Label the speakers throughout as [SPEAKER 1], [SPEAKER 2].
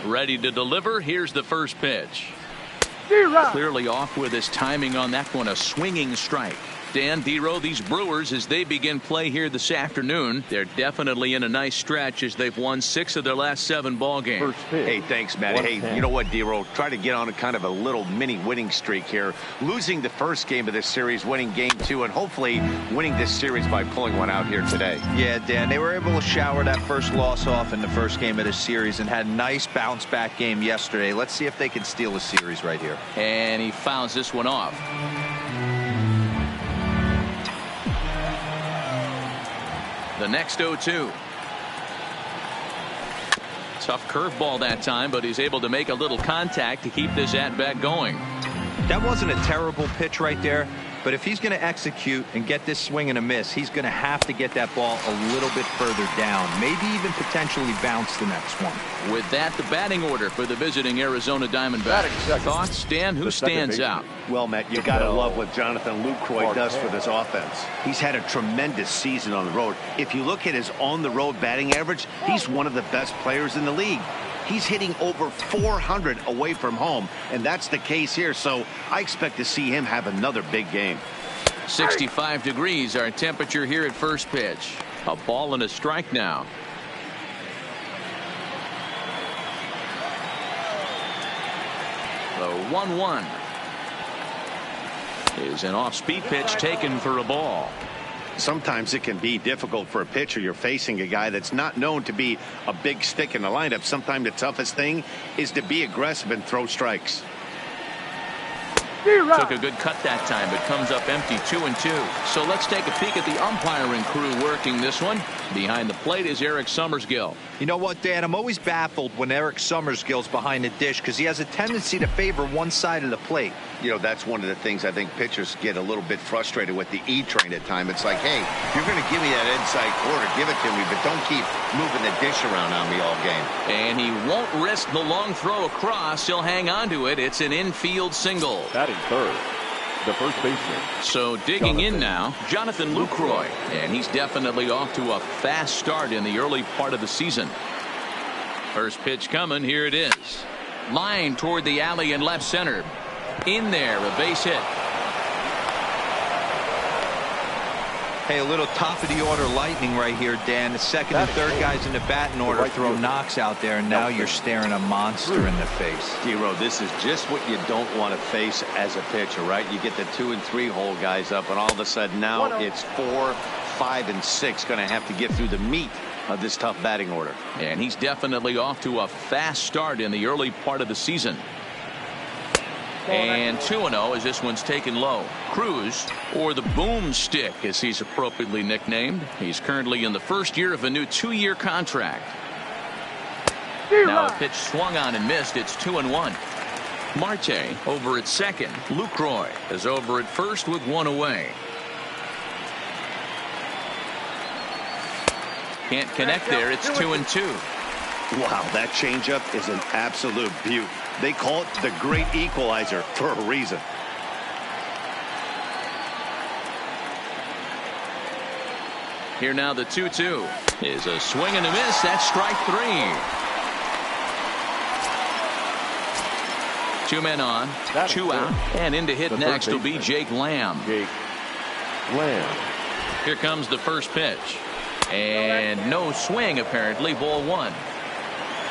[SPEAKER 1] Ready to deliver. Here's the first pitch. Clearly off with his timing on that one. A swinging strike. Dan Dero, these Brewers, as they begin play here this afternoon, they're definitely in a nice stretch as they've won 6 of their last 7 ball games.
[SPEAKER 2] Hey, thanks, Matt. Hey, you know what, Dero? Try to get on a kind of a little mini winning streak here. Losing the first game of this series, winning game 2, and hopefully winning this series by pulling one out here today.
[SPEAKER 3] Yeah, Dan, they were able to shower that first loss off in the first game of the series and had a nice bounce-back game yesterday. Let's see if they can steal the series right here.
[SPEAKER 1] And he fouls this one off. The next 0-2. Tough curveball that time, but he's able to make a little contact to keep this at-bat going.
[SPEAKER 3] That wasn't a terrible pitch right there, but if he's going to execute and get this swing and a miss, he's going to have to get that ball a little bit further down, maybe even potentially bounce the next one.
[SPEAKER 1] With that, the batting order for the visiting Arizona Diamondbacks. Thoughts, Stan? Who stands out?
[SPEAKER 2] Well, Matt, you got to love what Jonathan Lucroy does for this offense. He's had a tremendous season on the road. If you look at his on-the-road batting average, he's one of the best players in the league. He's hitting over 400 away from home, and that's the case here, so I expect to see him have another big game.
[SPEAKER 1] 65 degrees, our temperature here at first pitch. A ball and a strike now. The 1-1 is an off-speed pitch taken for a ball.
[SPEAKER 2] Sometimes it can be difficult for a pitcher. You're facing a guy that's not known to be a big stick in the lineup. Sometimes the toughest thing is to be aggressive and throw strikes.
[SPEAKER 1] Took a good cut that time, but comes up empty. 2-2. So let's take a peek at the umpiring crew working this one. Behind the plate is Eric Summersgill.
[SPEAKER 3] You know what, Dan? I'm always baffled when Eric Summersgill's behind the dish because he has a tendency to favor one side of the plate.
[SPEAKER 2] You know, that's one of the things I think pitchers get a little bit frustrated with the E-train at time. It's like, hey, you're going to give me that inside quarter, give it to me, but don't keep moving the dish around on me all game.
[SPEAKER 1] And he won't risk the long throw across. He'll hang on to it. It's an infield single.
[SPEAKER 4] Batting third, the first baseman.
[SPEAKER 1] So digging in now, Jonathan Lucroy. And he's definitely off to a fast start in the early part of the season. First pitch coming. Here it is. Line toward the alley in left center. In there, a base hit.
[SPEAKER 3] Hey, a little top of the order lightning right here, Dan. The second and third guys in the batting order throw knocks out there, and now you're staring a monster in the face.
[SPEAKER 2] D-Row, this is just what you don't want to face as a pitcher, right? You get the 2 and 3 hole guys up, and all of a sudden now it's 4, 5, and 6 going to have to get through the meat of this tough batting order.
[SPEAKER 1] And he's definitely off to a fast start in the early part of the season. And 2-0 as this one's taken low. Cruz, or the boomstick as he's appropriately nicknamed. He's currently in the first year of a new 2-year contract. Now a pitch swung on and missed. It's 2-1. Marte over at second. Lucroy is over at first with 1 away. Can't connect there. It's 2-2.
[SPEAKER 2] Wow, that changeup is an absolute beaut. They call it the great equalizer for a reason.
[SPEAKER 1] Here now the 2-2 is a swing and a miss. That's strike 3. 2 men on, 2 out, and in to hit next will be Jake Lamb. Here comes the first pitch. And no swing apparently. Ball 1.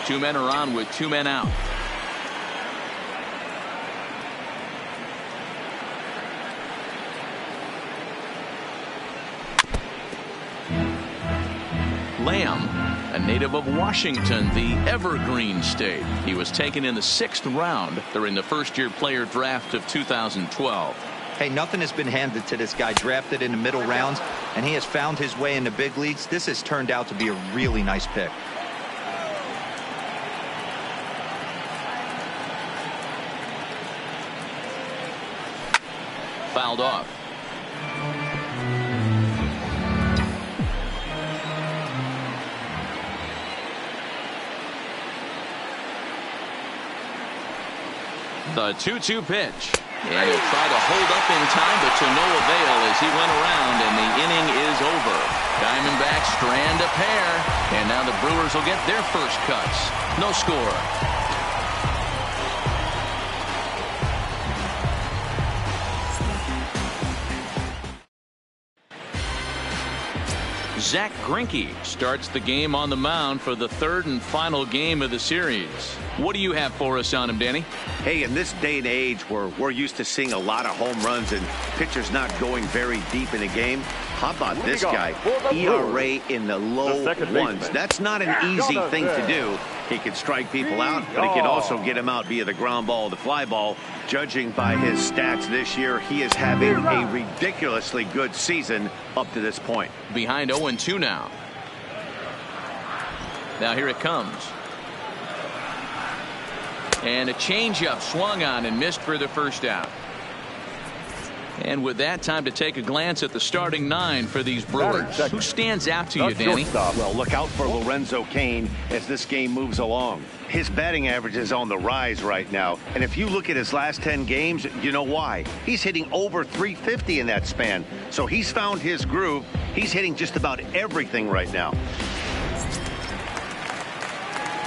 [SPEAKER 1] 2 men are on with 2 men out. Lamb, a native of Washington, the Evergreen State. He was taken in the 6th round during the first-year player draft of 2012.
[SPEAKER 3] Hey, nothing has been handed to this guy. Drafted in the middle rounds, and he has found his way in the big leagues. This has turned out to be a really nice pick.
[SPEAKER 1] Fouled off. The 2-2 pitch. And he'll try to hold up in time, but to no avail as he went around and the inning is over. Diamondbacks strand a pair, and now the Brewers will get their first cuts. No score. Zach Greinke starts the game on the mound for the third and final game of the series. What do you have for us on him, Danny?
[SPEAKER 2] Hey, in this day and age where we're used to seeing a lot of home runs and pitchers not going very deep in a game, how about this guy? ERA in the low ones. That's not an easy thing to do. He can strike people out, but he can also get them out via the ground ball, the fly ball. Judging by his stats this year, he is having a ridiculously good season up to this point.
[SPEAKER 1] Behind 0-2 now. Now here it comes. And a changeup swung on and missed for the first out. And with that, time to take a glance at the starting nine for these Brewers. Who stands out to you, Danny?
[SPEAKER 2] Well, look out for Lorenzo Cain as this game moves along. His batting average is on the rise right now. And if you look at his last 10 games, you know why. He's hitting over 350 in that span. So he's found his groove. He's hitting just about everything right now.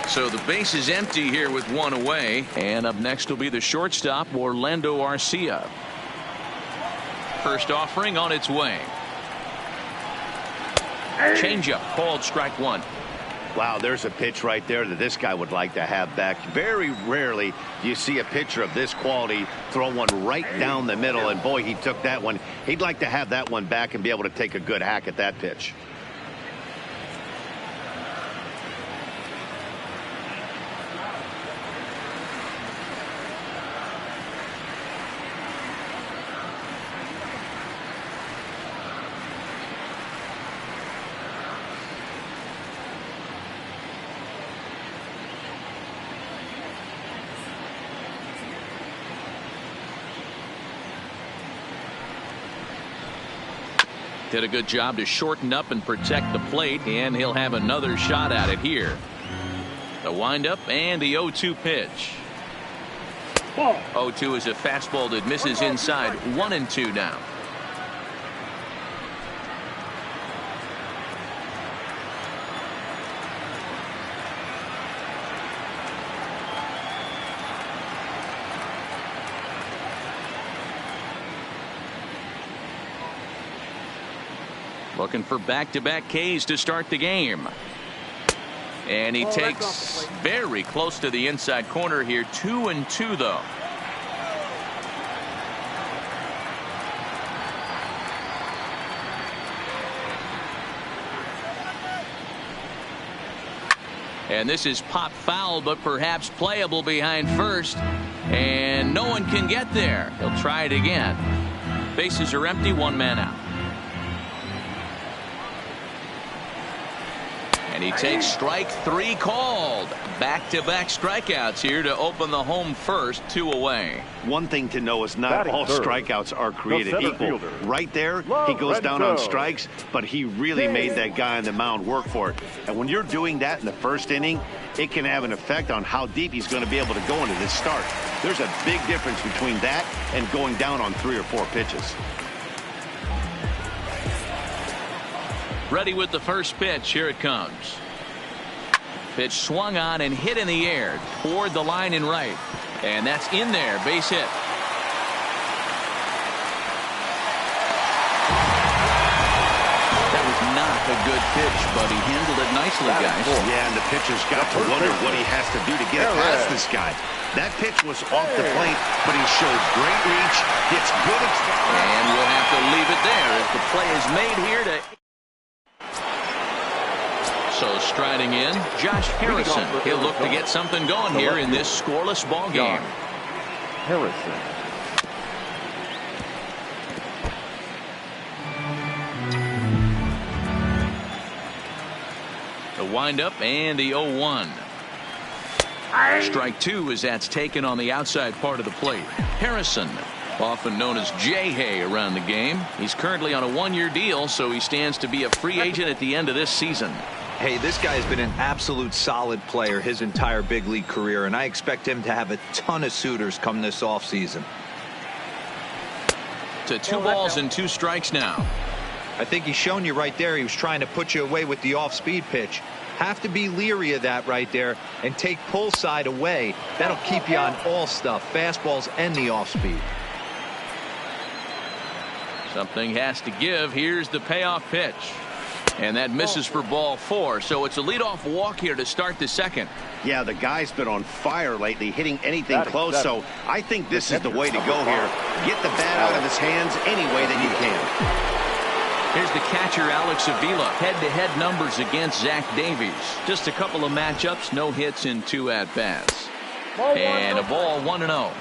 [SPEAKER 1] So the base is empty here with one away. And up next will be the shortstop, Orlando Arcia. First offering on its way. Changeup called strike one.
[SPEAKER 2] Wow, there's a pitch right there that this guy would like to have back. Very rarely do you see a pitcher of this quality throw one right down the middle, and boy, he took that one. He'd like to have that one back and be able to take a good hack at that pitch.
[SPEAKER 1] Did a good job to shorten up and protect the plate, and he'll have another shot at it here. The windup and the 0-2 pitch. 0-2 is a fastball that misses inside. 1-2 now. Looking for back-to-back Ks to start the game. And he takes very close to the inside corner here. 2-2 though. And this is pop foul, but perhaps playable behind first. And no one can get there. He'll try it again. Bases are empty, one man out. And he takes strike three called. Back-to-back strikeouts here to open the home first, 2 away.
[SPEAKER 2] One thing to know is not all strikeouts are created equal. Right there, he goes down on strikes, but he really made that guy on the mound work for it. And when you're doing that in the first inning, it can have an effect on how deep he's going to be able to go into this start. There's a big difference between that and going down on 3 or 4 pitches.
[SPEAKER 1] Ready with the first pitch. Here it comes. Pitch swung on and hit in the air toward the line in right. And that's in there. Base hit. That was not a good pitch, but he handled it nicely, guys.
[SPEAKER 2] Yeah, and the pitcher's got to wonder what he has to do to get past this guy. That pitch was off the plate, but he shows great reach, gets good.
[SPEAKER 1] And we'll have to leave it there as the play is made here to... So striding in, Josh Harrison. He'll look to get something going here in this scoreless ball game.
[SPEAKER 4] Harrison.
[SPEAKER 1] The windup and the 0-1. Strike two as that's taken on the outside part of the plate. Harrison, often known as J-Hay around the game. He's currently on a 1-year deal, so he stands to be a free agent at the end of this season.
[SPEAKER 3] Hey, this guy's been an absolute solid player his entire big league career, and I expect him to have a ton of suitors come this offseason.
[SPEAKER 1] To 2 balls and 2 strikes now.
[SPEAKER 3] I think he's shown you right there he was trying to put you away with the off-speed pitch. Have to be leery of that right there and take pull side away. That'll keep you on all stuff, fastballs and the off-speed.
[SPEAKER 1] Something has to give. Here's the payoff pitch. And that misses for ball 4. So it's a leadoff walk here to start the second.
[SPEAKER 2] Yeah, the guy's been on fire lately, hitting anything close. So I think this is the way to go here. Get the bat out of his hands any way that you can.
[SPEAKER 1] Here's the catcher, Alex Avila. Head-to-head numbers against Zach Davies. Just a couple of matchups, no hits in 2 at-bats. And a ball 1-0.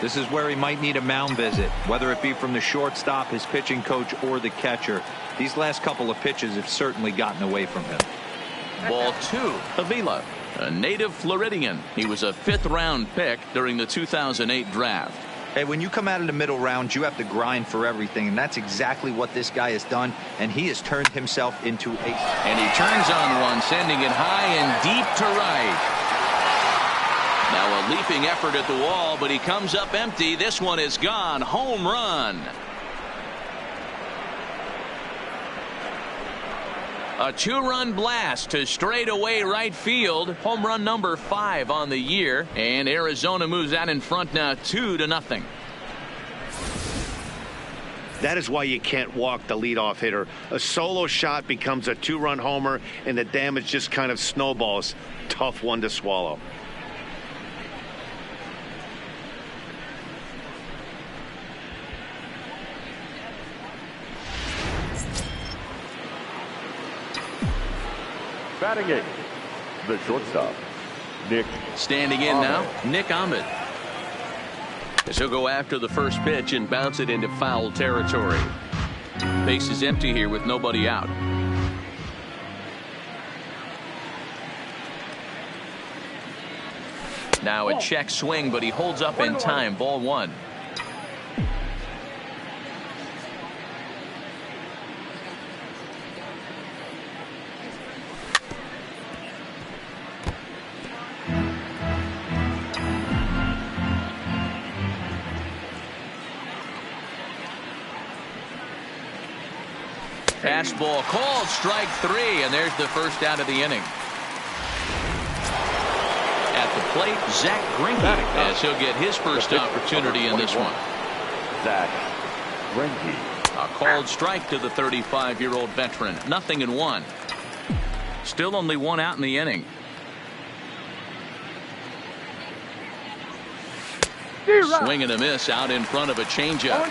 [SPEAKER 3] This is where he might need a mound visit, whether it be from the shortstop, his pitching coach, or the catcher. These last couple of pitches have certainly gotten away from him.
[SPEAKER 1] Ball 2, Avila, a native Floridian. He was a 5th-round pick during the 2008 draft.
[SPEAKER 3] Hey, when you come out of the middle rounds, you have to grind for everything, and that's exactly what this guy has done, and he has turned himself into a...
[SPEAKER 1] And he turns on one, sending it high and deep to right. Now a leaping effort at the wall, but he comes up empty. This one is gone. Home run. A 2-run blast to straightaway right field. Home run number 5 on the year. And Arizona moves out in front now 2-0.
[SPEAKER 2] That is why you can't walk the leadoff hitter. A solo shot becomes a 2-run homer, and the damage just kind of snowballs. Tough one to swallow.
[SPEAKER 4] Batting 8, the shortstop, Nick.
[SPEAKER 1] Standing in now, Nick Ahmed. As he'll go after the first pitch and bounce it into foul territory. Base is empty here with nobody out. Now a check swing, but he holds up in time. Ball 1. Fastball called, strike 3, and there's the first out of the inning. At the plate, Zach Greinke, as he'll get his first opportunity in this one.
[SPEAKER 4] Zach Greinke.
[SPEAKER 1] A called strike to the 35-year-old veteran. 0-1. Still only 1 out in the inning. Swing and a miss out in front of a changeup.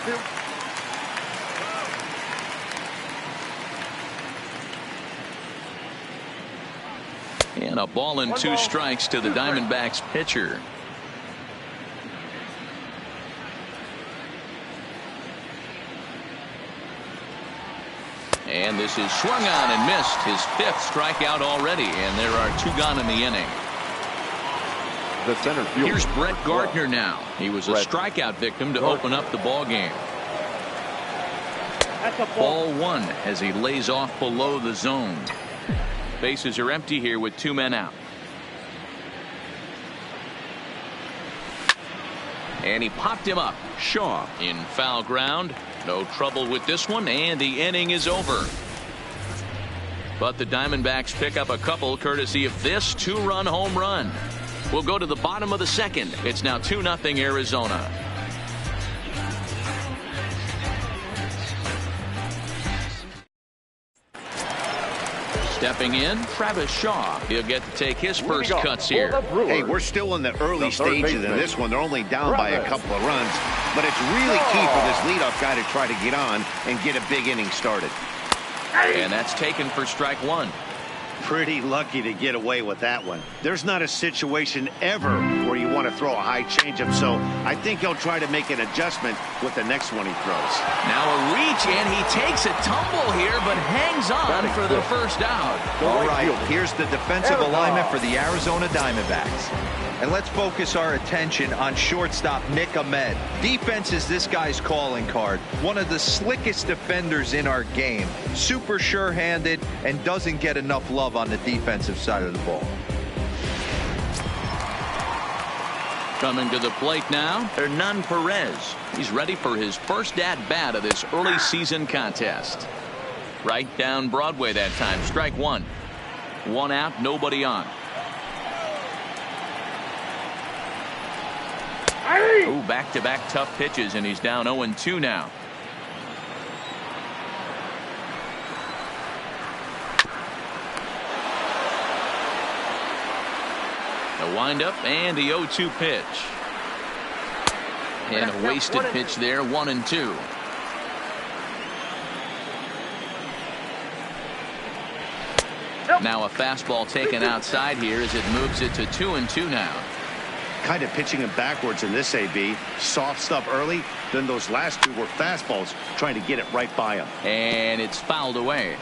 [SPEAKER 1] And a ball and 2 strikes to the Diamondbacks pitcher. And this is swung on and missed. His 5th strikeout already, and there are 2 gone in the inning.
[SPEAKER 4] The center fielder.
[SPEAKER 1] Here's Brett Gardner now. He was a strikeout victim to open up the ball game. Ball 1 as he lays off below the zone. Bases are empty here with 2 men out. And he popped him up. Shaw in foul ground. No trouble with this one, and the inning is over. But the Diamondbacks pick up a couple courtesy of this 2-run home run. We'll go to the bottom of the second. It's now 2-0 Arizona. Stepping in, Travis Shaw. He'll get to take his first cuts here.
[SPEAKER 2] Hey, we're still in the early stages of this one. They're only down by a couple of runs, but it's really key for this leadoff guy to try to get on and get a big inning started.
[SPEAKER 1] And that's taken for strike 1.
[SPEAKER 2] Pretty lucky to get away with that one. There's not a situation ever where you want to throw a high changeup, so I think he'll try to make an adjustment with the next one he throws.
[SPEAKER 1] Now a reach, and he takes a tumble here, but hangs on for the first out.
[SPEAKER 3] All right, here's the defensive alignment for the Arizona Diamondbacks. And let's focus our attention on shortstop Nick Ahmed. Defense is this guy's calling card. One of the slickest defenders in our game. Super sure-handed and doesn't get enough love on the defensive side of the ball.
[SPEAKER 1] Coming to the plate now, Hernan Perez. He's ready for his first at-bat of this early season contest. Right down Broadway that time. Strike one. One out, nobody on. Ooh, back-to-back tough pitches, and he's down 0-2 now. A windup and the 0-2 pitch. And a wasted pitch there, 1-2. Now a fastball taken outside here as it moves it to 2-2 now.
[SPEAKER 2] Kind of pitching him backwards in this AB. Soft stuff early, then those last two were fastballs trying to get it right by him.
[SPEAKER 1] And it's fouled away.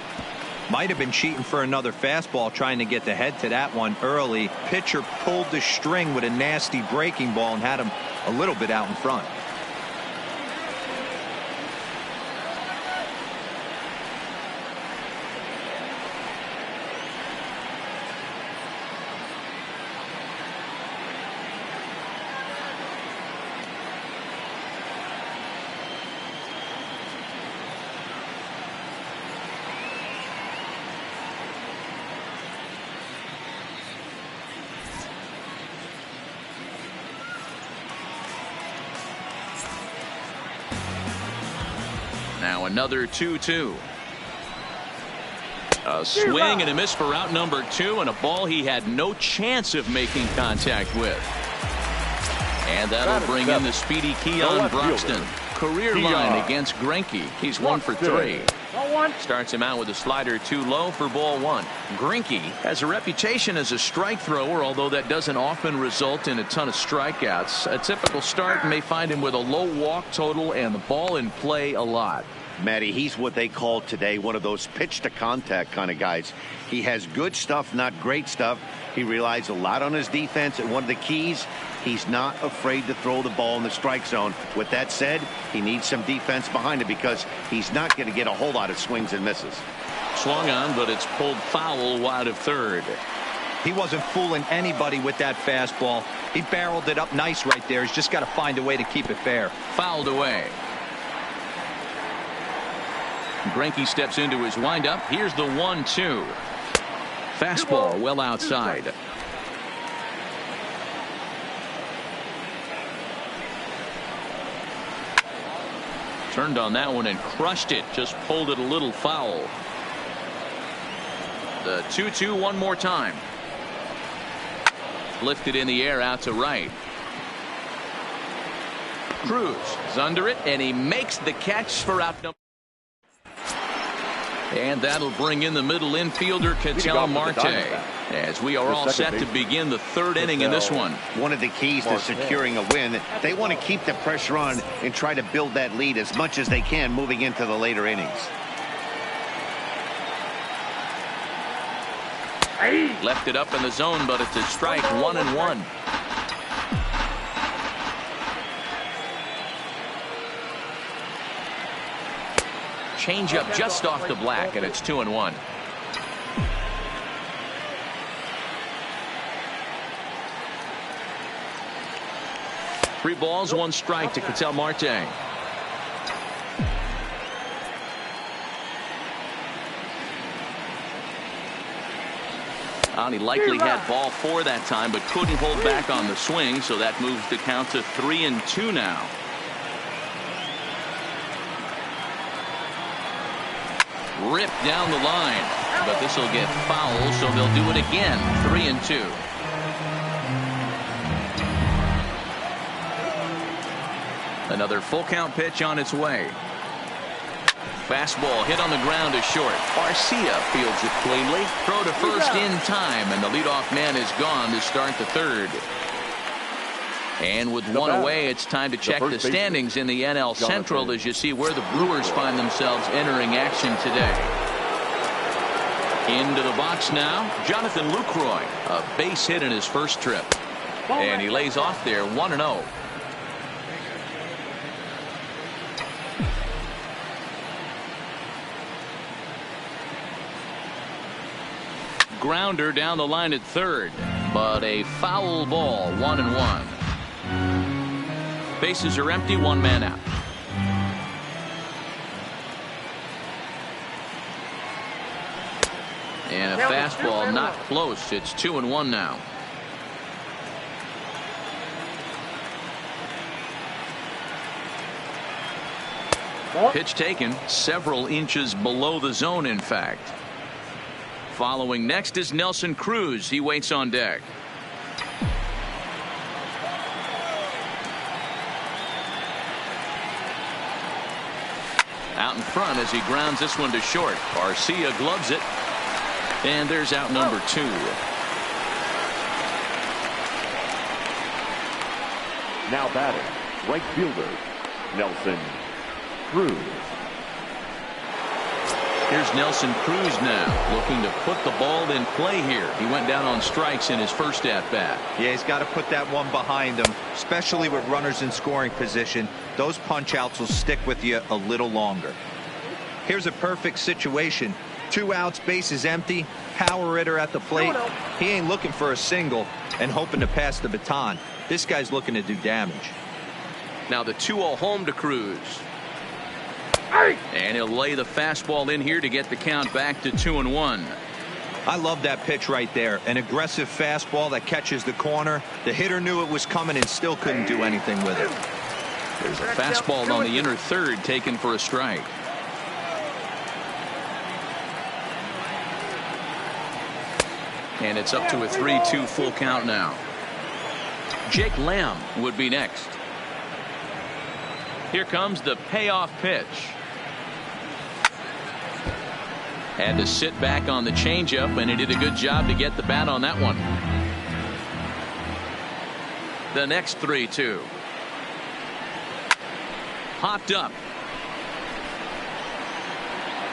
[SPEAKER 3] Might have been cheating for another fastball, trying to get the head to that one early. Pitcher pulled the string with a nasty breaking ball and had him a little bit out in front.
[SPEAKER 1] Now another 2-2. A swing and a miss for out number 2, and a ball he had no chance of making contact with. And that'll bring in the speedy Keon Broxton. Career line against Greinke. He's 1 for 3. Starts him out with a slider too low for ball 1. Greinke has a reputation as a strike thrower, although that doesn't often result in a ton of strikeouts. A typical start may find him with a low walk total and the ball in play a lot.
[SPEAKER 2] Matty, he's what they call today one of those pitch to contact kind of guys. He has good stuff, not great stuff. He relies a lot on his defense, and one of the keys, he's not afraid to throw the ball in the strike zone. With that said, he needs some defense behind him because he's not going to get a whole lot of swings and misses.
[SPEAKER 1] Swung on, but it's pulled foul wide of third.
[SPEAKER 3] He wasn't fooling anybody with that fastball. He barreled it up nice right there. He's just got to find a way to keep it fair.
[SPEAKER 1] Fouled away. Greinke steps into his windup. Here's the 1-2. Fastball well outside. Turned on that one and crushed it. Just pulled it a little foul. The 2-2 one more time. Lifted in the air out to right. Cruz is under it, and he makes the catch for out number. And that'll bring in the middle infielder, Ketel Marte, as we are all set to begin the third inning in this one.
[SPEAKER 2] One of the keys to securing a win, they want to keep the pressure on and try to build that lead as much as they can moving into the later innings.
[SPEAKER 1] Left it up in the zone, but it's a strike, 1-1. Change up just off the black, and it's 2-1. Three balls, one strike to Ketel Marte. And he likely had ball 4 that time, but couldn't hold back on the swing, so that moves the count to 3-2 now. Ripped down the line, but this will get foul, so they'll do it again. 3-2. Another full count pitch on its way. Fastball hit on the ground to short. Garcia fields it cleanly. Throw to first in time, and the leadoff man is gone to start the third. And with one away, it's time to check the standings in the NL Central as you see where the Brewers find themselves entering action today. Into the box now, Jonathan Lucroy, a base hit in his first trip. And he lays off there, 1-0. Grounder down the line at third, but a foul ball, 1-1. Bases are empty, one man out. And a fastball not close. It's 2-1 now. Pitch taken several inches below the zone, in fact. Following next is Nelson Cruz. He waits on deck. Out in front as he grounds this one to short. Garcia gloves it. And there's out number 2.
[SPEAKER 4] Now batting, right fielder, Nelson Cruz.
[SPEAKER 1] Here's Nelson Cruz now looking to put the ball in play here. He went down on strikes in his first at-bat.
[SPEAKER 3] Yeah, he's got to put that one behind him, especially with runners in scoring position. Those punch-outs will stick with you a little longer. Here's a perfect situation. 2 outs, bases empty, power hitter at the plate. He ain't looking for a single and hoping to pass the baton. This guy's looking to do damage.
[SPEAKER 1] Now the 2-0 home to Cruz. And he'll lay the fastball in here to get the count back to 2-1.
[SPEAKER 3] I love that pitch right there. An aggressive fastball that catches the corner. The hitter knew it was coming and still couldn't do anything with it.
[SPEAKER 1] There's a fastball on the inner third taken for a strike. And it's up to a 3-2 full count now. Jake Lamb would be next. Here comes the payoff pitch. Had to sit back on the changeup, and he did a good job to get the bat on that one. The next 3-2. Hopped up.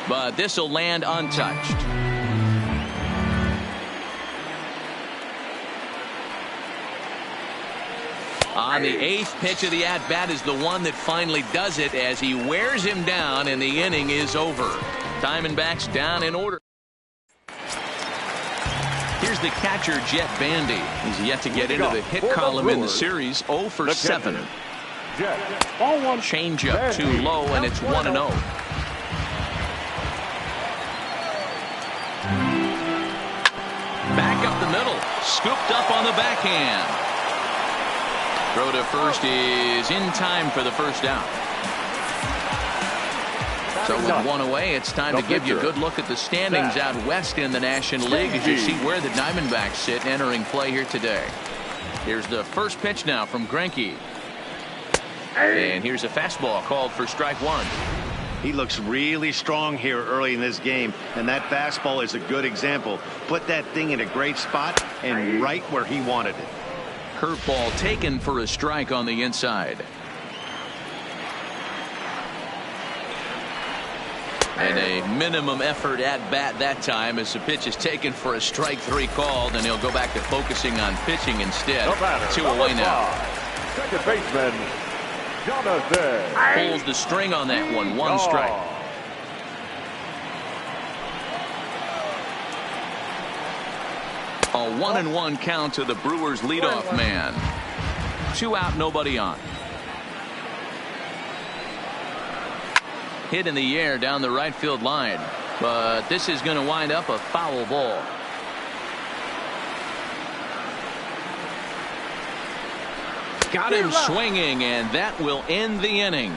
[SPEAKER 1] But this will land untouched. On the 8th pitch of the at-bat is the one that finally does it as he wears him down, and the inning is over. Diamondbacks down in order. Here's the catcher, Jet Bandy. He's yet to get into the hit column in the series. 0 for 7. Changeup too low, and it's 1-0. Back up the middle. Scooped up on the backhand. Throw to first is in time for the first down. So with 1 away, it's time to give you a good look at the standings out west in the National League as you see where the Diamondbacks sit entering play here today. Here's the first pitch now from Greinke. And here's a fastball called for strike 1.
[SPEAKER 2] He looks really strong here early in this game, and that fastball is a good example. Put that thing in a great spot and right where he wanted it.
[SPEAKER 1] Curveball taken for a strike on the inside. And a minimum effort at bat that time as the pitch is taken for a strike 3 called, and he'll go back to focusing on pitching instead. 2 away now.
[SPEAKER 4] Second baseman, Jonathan.
[SPEAKER 1] Pulls the string on that one. 1 strike. A 1-1 count to the Brewers leadoff man. 2 out, nobody on. Hit in the air down the right field line, but this is going to wind up a foul ball. Got him swinging, and that will end the inning.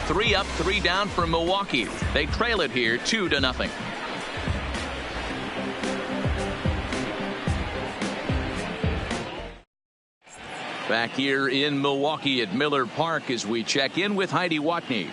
[SPEAKER 1] 3 up, 3 down for Milwaukee. They trail it here 2-0. Back here in Milwaukee at Miller Park as we check in with Heidi Watney.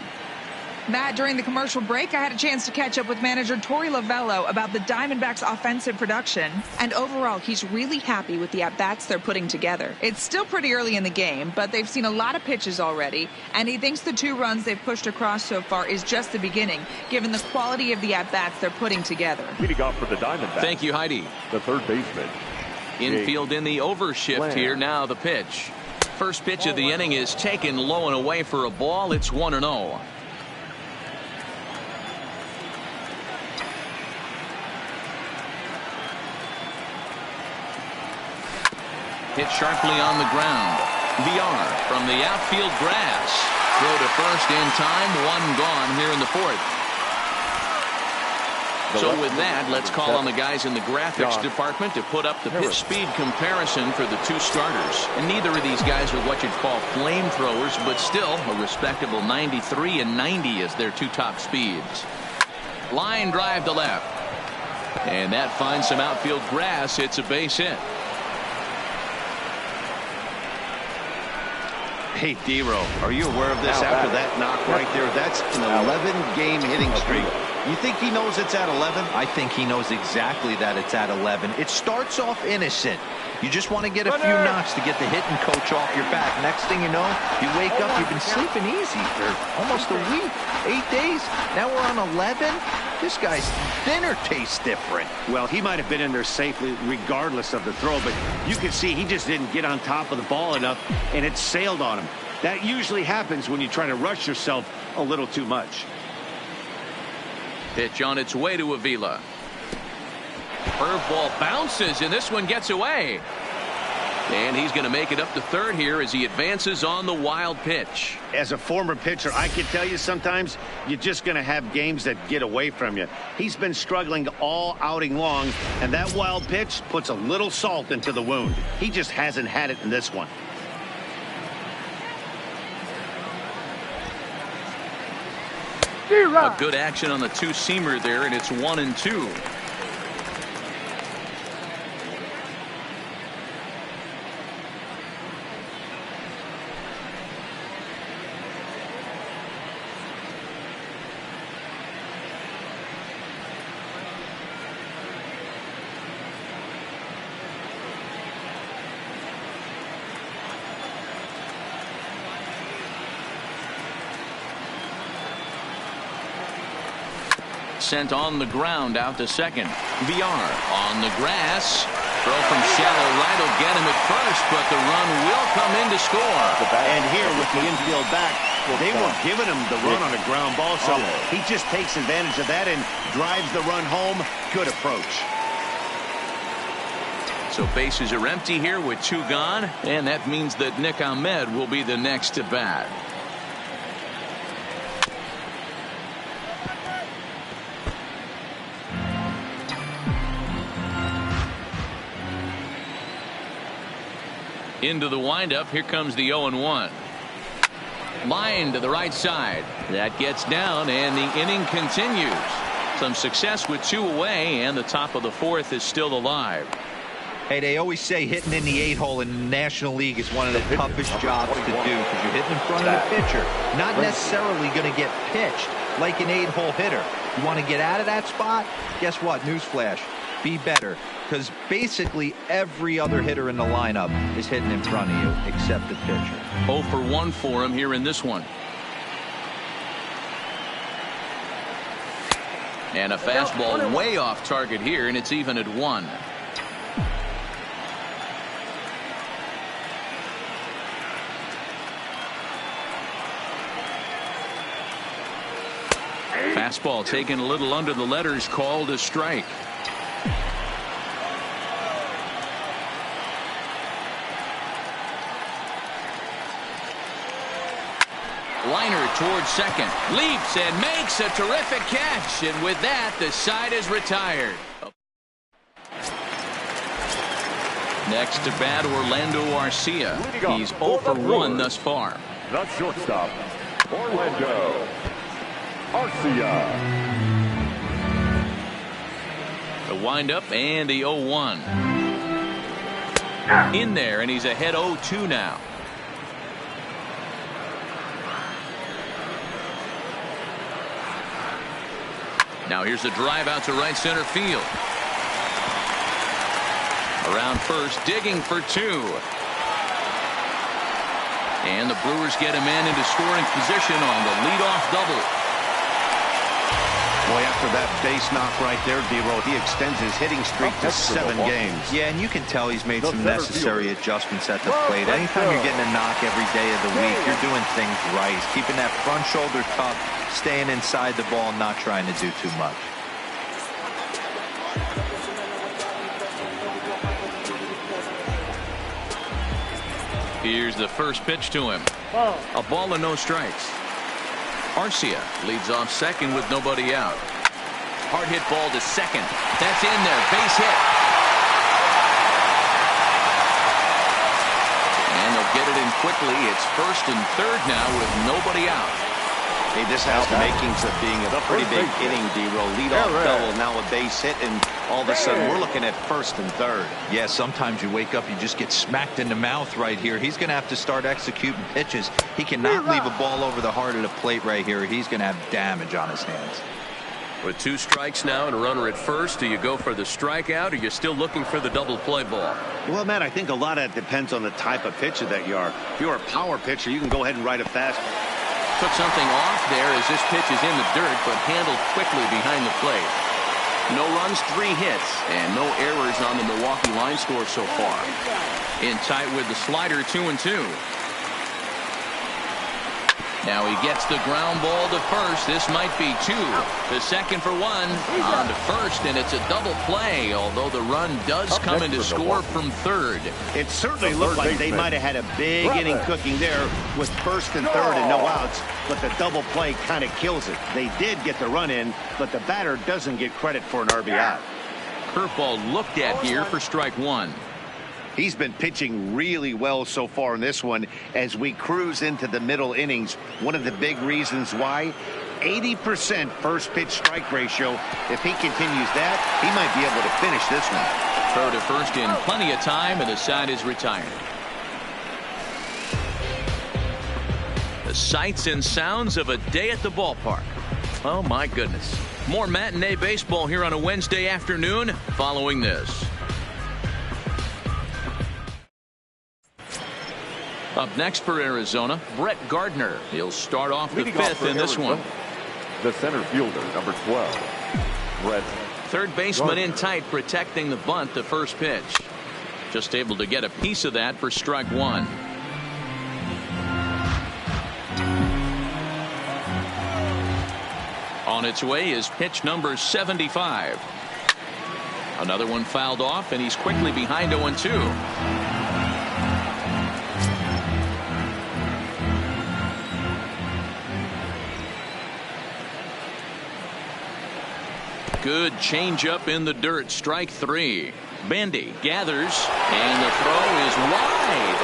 [SPEAKER 5] Matt, during the commercial break, I had a chance to catch up with manager Torey Lovello about the Diamondbacks' offensive production. And overall, he's really happy with the at-bats they're putting together. It's still pretty early in the game, but they've seen a lot of pitches already. And he thinks the 2 runs they've pushed across so far is just the beginning, given the quality of the at-bats they're putting together.
[SPEAKER 4] Leading off for the Diamondbacks.
[SPEAKER 1] Thank you, Heidi.
[SPEAKER 4] The third baseman.
[SPEAKER 1] Infield in the overshift here. Now the pitch. First pitch of the inning is taken low and away for a ball. It's 1-0. Hit sharply on the ground. VR from the outfield grass. Throw to first in time. 1 gone here in the 4th. So with that, let's call on the guys in the graphics department to put up the pitch speed comparison for the two starters. And neither of these guys are what you'd call flamethrowers, but still a respectable 93 and 90 as their two top speeds. Line drive to left. And that finds some outfield grass. It's a base hit.
[SPEAKER 2] Hey, D-Row, are you aware of this after that knock right there? That's an 11-game hitting streak. You think he knows it's at 11?
[SPEAKER 3] I think he knows exactly that it's at 11. It starts off innocent. You just want to get a few knocks to get the hitting coach off your back. Next thing you know, you wake up, you've been sleeping easy for almost a week, 8 days. Now we're on 11. This guy's dinner tastes different.
[SPEAKER 2] Well, he might have been in there safely regardless of the throw, but you can see he just didn't get on top of the ball enough, and it sailed on him. That usually happens when you try to rush yourself a little too much.
[SPEAKER 1] Pitch on its way to Avila. Curveball bounces, and this one gets away. And he's going to make it up to third here as he advances on the wild pitch.
[SPEAKER 2] As a former pitcher, I can tell you sometimes you're just going to have games that get away from you. He's been struggling all outing long, and that wild pitch puts a little salt into the wound. He just hasn't had it in this one.
[SPEAKER 1] A good action on the two-seamer there, and it's 1-2. Sent on the ground out to second. VR on the grass. Throw from shallow right will get him at first, but the run will come in to score.
[SPEAKER 2] And here with the infield back, they were giving him the run on a ground ball, so he just takes advantage of that and drives the run home. Good approach.
[SPEAKER 1] So bases are empty here with two gone, and that means that Nick Ahmed will be the next to bat. Into the windup. Here comes the 0-1. Line to the right side. That gets down, and the inning continues. Some success with two away, and the top of the fourth is still alive.
[SPEAKER 3] Hey, they always say hitting in the 8-hole in the National League is one of the toughest jobs to do because you're hitting in front of the pitcher. Not necessarily going to get pitched like an 8-hole hitter. You want to get out of that spot? Guess what? Newsflash. Be better. Because basically every other hitter in the lineup is hitting in front of you except the pitcher.
[SPEAKER 1] 0 for 1 for him here in this one. And a fastball way off target here, and it's even at 1. Fastball taken a little under the letters, called a strike. Liner towards second, leaps and makes a terrific catch, and with that the side is retired. Next to bat, Orlando Arcia. He's 0 for 1 thus far.
[SPEAKER 4] The shortstop, Orlando Arcia.
[SPEAKER 1] The windup and the 0-1 in there, and he's ahead 0-2 now. Now here's the drive out to right center field. Around first, digging for 2. And the Brewers get a man into scoring position on the leadoff double.
[SPEAKER 2] Boy, after that base knock right there, D-Roll, he extends his hitting streak to 7 games.
[SPEAKER 3] Yeah, and you can tell he's made some necessary adjustments at the plate. Anytime you're getting a knock every day of the week, you're doing things right. He's keeping that front shoulder tucked, staying inside the ball, and not trying to do too much.
[SPEAKER 1] Here's the first pitch to him. A ball and no strikes. Arcia leads off second with nobody out. hard hit ball to second. That's in there. Base hit. And they'll get it in quickly. It's first and third now with nobody out.
[SPEAKER 2] Hey, this has the makings of being a pretty big inning, D-Roll. Leadoff double, now a base hit, and all of a sudden we're looking at first and third.
[SPEAKER 3] Yeah, sometimes you wake up, you just get smacked in the mouth right here. He's going to have to start executing pitches. He cannot leave a ball over the heart of the plate right here. He's going to have damage on his hands.
[SPEAKER 6] With 2 strikes now and a runner at first, do you go for the strikeout, or you're still looking for the double play ball?
[SPEAKER 2] Well, Matt, I think a lot of it depends on the type of pitcher that you are. If you're a power pitcher, you can go ahead and ride a fastball.
[SPEAKER 1] Took something off there as this pitch is in the dirt, but handled quickly behind the plate. No runs, 3 hits, and no errors on the Milwaukee line score so far. In tight with the slider, 2-2. Now he gets the ground ball to first. This might be 2. The second for 1. On to first, and it's a double play, although the run does come in to score from third.
[SPEAKER 2] It certainly looked like they might have had a big inning cooking there with first and third and no outs, but the double play kind of kills it. They did get the run in, but the batter doesn't get credit for an RBI.
[SPEAKER 1] Curveball looked at here for strike 1.
[SPEAKER 2] He's been pitching really well so far in this one as we cruise into the middle innings. One of the big reasons why, 80% first pitch strike ratio. If he continues that, he might be able to finish this one.
[SPEAKER 1] Throw to first in plenty of time, and the side is retired. The sights and sounds of a day at the ballpark. Oh my goodness. More matinee baseball here on a Wednesday afternoon following this. Up next for Arizona, Brett Gardner. He'll start off the 5th in this one.
[SPEAKER 4] The center fielder, number 12, Brett.
[SPEAKER 1] Third baseman in tight, protecting the bunt, the first pitch. Just able to get a piece of that for strike 1. On its way is pitch number 75. Another one fouled off, and he's quickly behind 0-2. Good changeup in the dirt. Strike 3. Bandy gathers, and the throw is wide.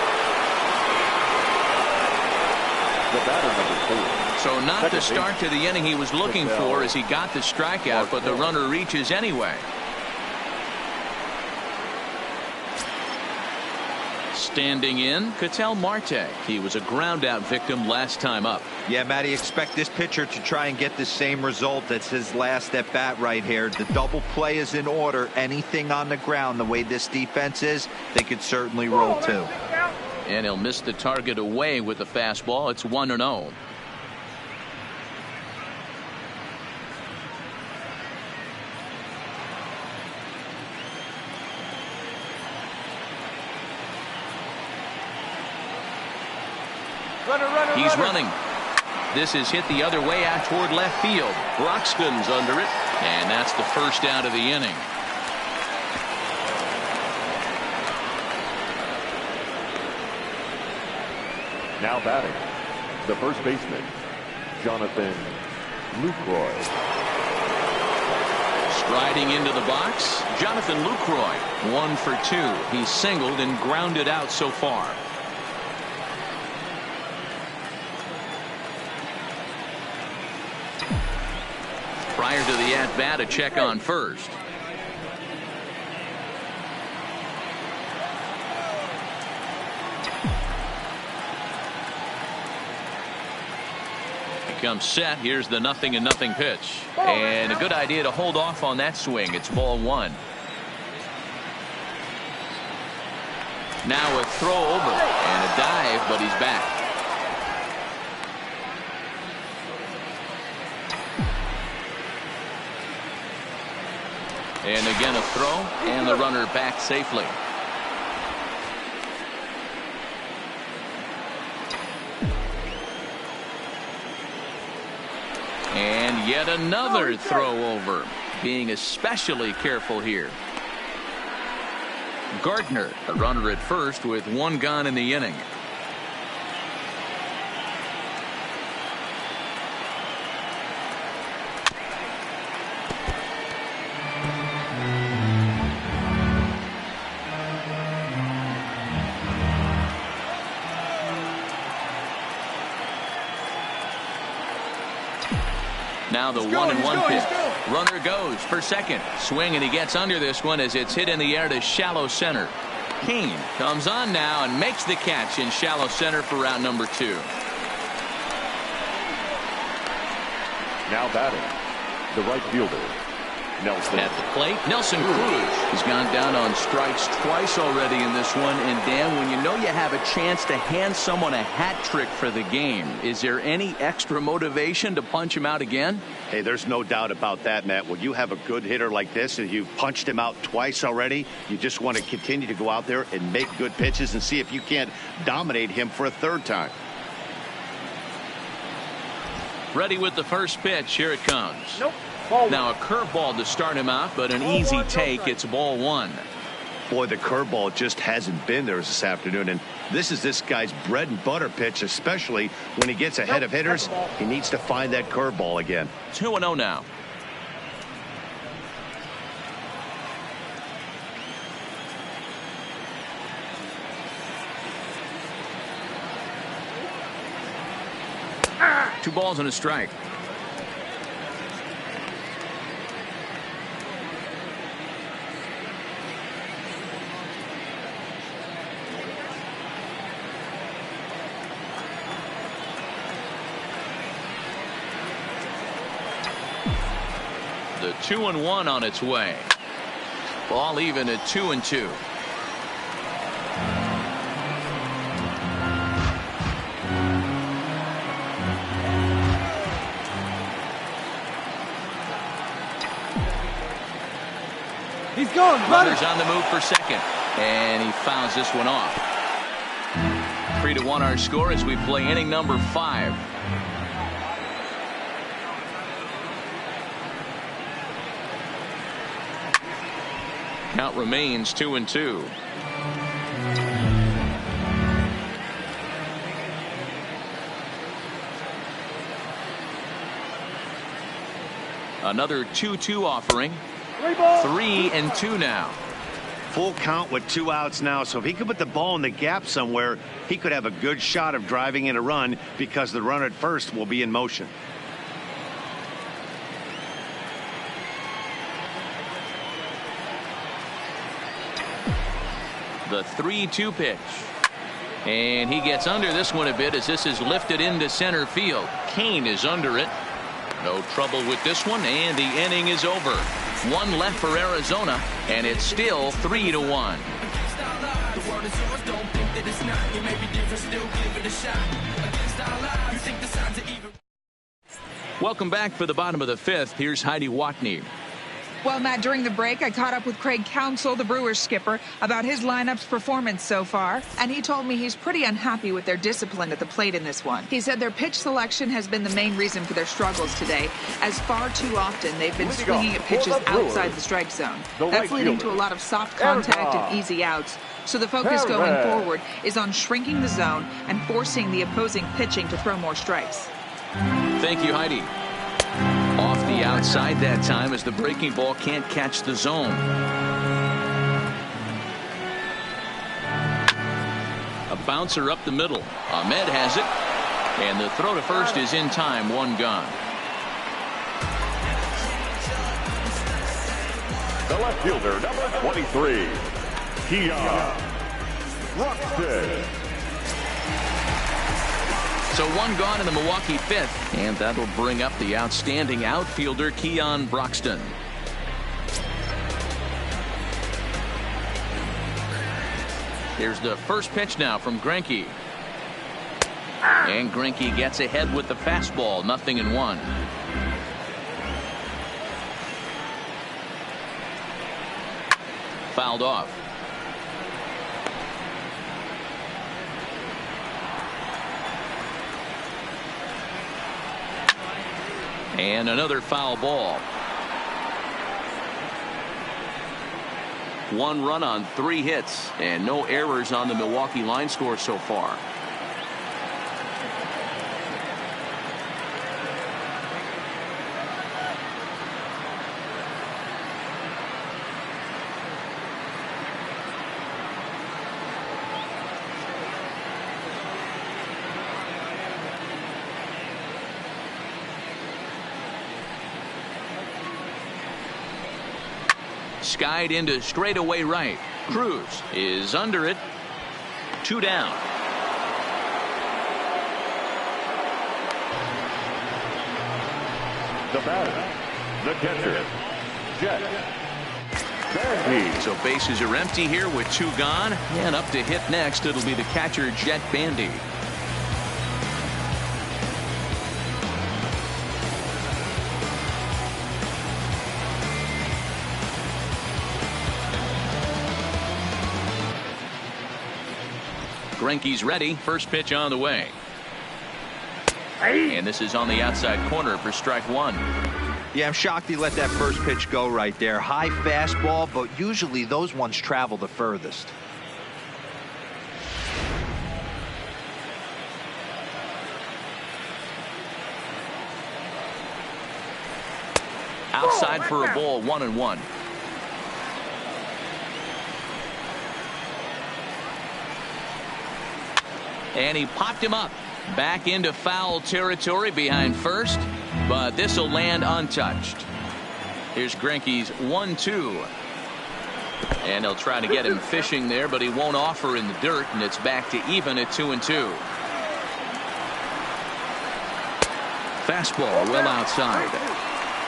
[SPEAKER 4] The batter, number 4.
[SPEAKER 1] So not the start to the inning he was looking for as he got the strikeout, but the runner reaches anyway. Standing in, Ketel Marte. He was a ground-out victim last time up.
[SPEAKER 3] Yeah, Matty, expect this pitcher to try and get the same result. That's his last at bat right here. The double play is in order. Anything on the ground, the way this defense is, they could certainly roll too.
[SPEAKER 1] And he'll miss the target away with the fastball. It's 1-0. He's running. This is hit the other way out toward left field. Broxton's under it, and that's the first out of the inning.
[SPEAKER 4] Now batting, the first baseman, Jonathan Lucroy.
[SPEAKER 1] Striding into the box, Jonathan Lucroy, 1 for 2. He's singled and grounded out so far. Prior to the at-bat, a check on first. He comes set. Here's the 0-0 pitch. And a good idea to hold off on that swing. It's ball 1. Now a throw over and a dive, but he's back. And again a throw, and the runner back safely. And yet another throw over. Being especially careful here. Gardner, a runner at first with 1 gone in the inning. Now the 1-1 pitch. Runner goes for second. Swing, and he gets under this one as it's hit in the air to shallow center. Cain comes on now and makes the catch in shallow center for round number 2.
[SPEAKER 4] Now batting, the right fielder, Nelson.
[SPEAKER 1] At the plate, Nelson Cruz has gone down on strikes twice already in this one. And Dan, when you know you have a chance to hand someone a hat trick for the game, is there any extra motivation to punch him out again?
[SPEAKER 2] Hey, there's no doubt about that, Matt. When you have a good hitter like this and you've punched him out twice already, you just want to continue to go out there and make good pitches and see if you can't dominate him for a third time.
[SPEAKER 1] Ready with the first pitch. Here it comes.
[SPEAKER 7] Nope.
[SPEAKER 1] Now a curveball to start him out, but an easy take. It's ball 1.
[SPEAKER 2] Boy, the curveball just hasn't been there this afternoon, and this is this guy's bread and butter pitch, especially when he gets ahead of hitters. He needs to find that curveball again.
[SPEAKER 1] 2-0 now. Two balls and a strike. The 2-1 on its way. Ball even at 2-2.
[SPEAKER 7] He's gone.
[SPEAKER 1] Runners on the move for second, and he fouls this one off. 3-1 our score as we play inning number 5. Count remains 2-2. Another 2-2 offering. 3-2 now.
[SPEAKER 2] Full count with 2 outs now, so if he could put the ball in the gap somewhere, he could have a good shot of driving in a run because the runner at first will be in motion.
[SPEAKER 1] The 3-2 pitch. And he gets under this one a bit as this is lifted into center field. Cain is under it. No trouble with this one, and the inning is over. 1 left for Arizona, and it's still 3-1. Welcome back for the bottom of the 5th. Here's Heidi Watney.
[SPEAKER 5] Well, Matt, during the break, I caught up with Craig Counsell, the Brewers skipper, about his lineup's performance so far, and he told me he's pretty unhappy with their discipline at the plate in this one. He said their pitch selection has been the main reason for their struggles today, as far too often they've been swinging at pitches outside the strike zone. That's leading to a lot of soft contact and easy outs. So the focus going forward is on shrinking the zone and forcing the opposing pitching to throw more strikes.
[SPEAKER 1] Thank you, Heidi. Off the outside that time as the breaking ball can't catch the zone. A bouncer up the middle. Ahmed has it. And the throw to first is in time. 1 gone.
[SPEAKER 4] The left fielder, number 23, Keon Broxton.
[SPEAKER 1] So 1 gone in the Milwaukee 5th, and that'll bring up the outstanding outfielder Keon Broxton. Here's the first pitch now from Greinke. And Greinke gets ahead with the fastball. 0-1. Fouled off. And another foul ball. 1 run on 3 hits and no errors on the Milwaukee line score so far. Skied into straightaway right. Cruz is under it. 2 down.
[SPEAKER 4] The batter, the catcher, Jett Bandy.
[SPEAKER 1] So bases are empty here with 2 gone. And up to hit next, it'll be the catcher, Jett Bandy. Greinke's ready. First pitch on the way. And this is on the outside corner for strike 1.
[SPEAKER 3] Yeah, I'm shocked he let that first pitch go right there. High fastball, but usually those ones travel the furthest.
[SPEAKER 1] Outside for a ball, 1-1. And he popped him up. Back into foul territory behind first, but this will land untouched. Here's Greinke's 1-2. And they'll try to get him fishing there, but he won't offer in the dirt, and it's back to even at 2-2. Fastball well outside.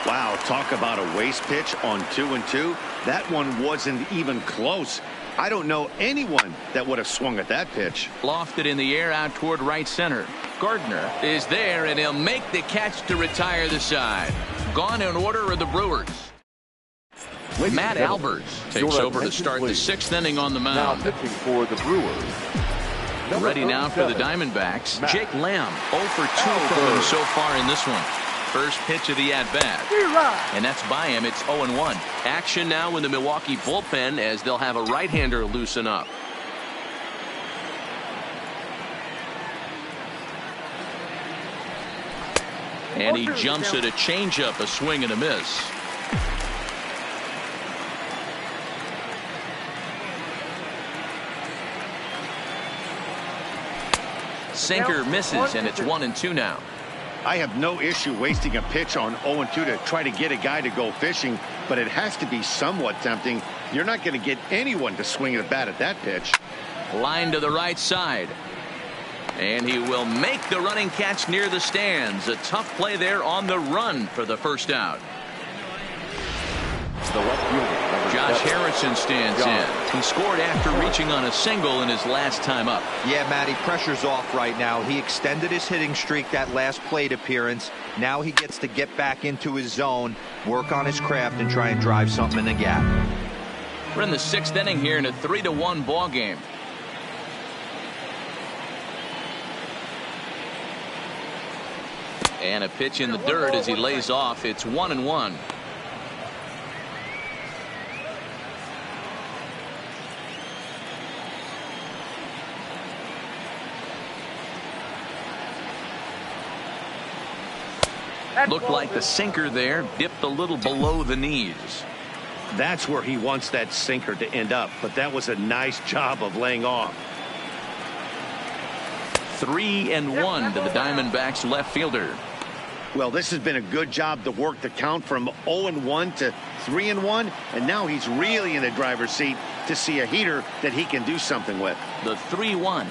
[SPEAKER 2] Wow, talk about a waste pitch on 2-2. That one wasn't even close. I don't know anyone that would have swung at that pitch.
[SPEAKER 1] Lofted in the air out toward right center. Gardner is there, and he'll make the catch to retire the side. Gone in order are the Brewers. Matt Albers takes over to start the 6th inning on the mound.
[SPEAKER 4] Now pitching for the Brewers.
[SPEAKER 1] Ready now for the Diamondbacks. Jake Lamb 0 for 2 from him so far in this one. First pitch of the at-bat. And that's by him. It's 0-1. Action now in the Milwaukee bullpen as they'll have a right-hander loosen up. And he jumps at a changeup, a swing and a miss. Sinker misses, and it's 1-2 now.
[SPEAKER 2] I have no issue wasting a pitch on 0-2 to try to get a guy to go fishing, but it has to be somewhat tempting. You're not going to get anyone to swing at a bat at that pitch.
[SPEAKER 1] Line to the right side. And he will make the running catch near the stands. A tough play there on the run for the first out.
[SPEAKER 4] The left fielder,
[SPEAKER 1] Josh Harrison stands in. He scored after reaching on a single in his last time up.
[SPEAKER 3] Yeah, Matty, pressure's off right now. He extended his hitting streak that last plate appearance. Now he gets to get back into his zone, work on his craft, and try and drive something in the gap.
[SPEAKER 1] We're in the 6th inning here in a 3-1 ball game. And a pitch in the dirt as he lays off. It's 1-1. Looked like the sinker there dipped a little below the knees.
[SPEAKER 2] That's where he wants that sinker to end up, but that was a nice job of laying off.
[SPEAKER 1] 3-1 to the Diamondbacks left fielder.
[SPEAKER 2] Well, this has been a good job to work the count from 0-1 to 3-1, and now he's really in the driver's seat to see a heater that he can do something with.
[SPEAKER 1] The 3-1.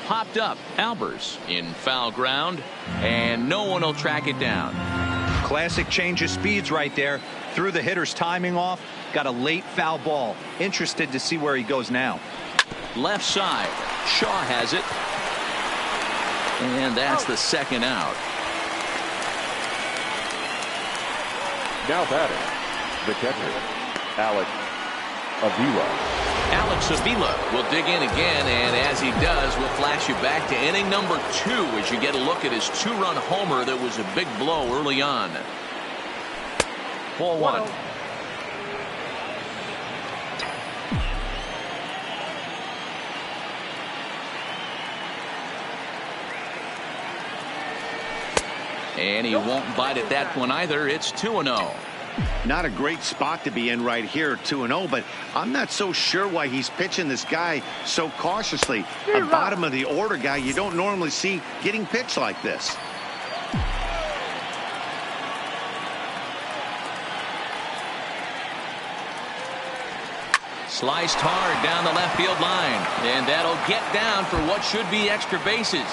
[SPEAKER 1] Popped up. Albers in foul ground, and no one will track it down.
[SPEAKER 3] Classic change of speeds right there. Threw the hitter's timing off. Got a late foul ball. Interested to see where he goes now.
[SPEAKER 1] Left side. Shaw has it. And that's the 2nd out.
[SPEAKER 4] now batting, the catcher, Alex Avila.
[SPEAKER 1] Alex Avila will dig in again, and as he does, we'll flash you back to inning number 2 as you get a look at his 2-run homer that was a big blow early on. Ball 1. And he won't bite at that one either. It's 2-0.
[SPEAKER 2] Not a great spot to be in right here, 2-0, but I'm not so sure why he's pitching this guy so cautiously. A bottom of the order guy you don't normally see getting pitched like this.
[SPEAKER 1] Sliced hard down the left field line. And that'll get down for what should be extra bases.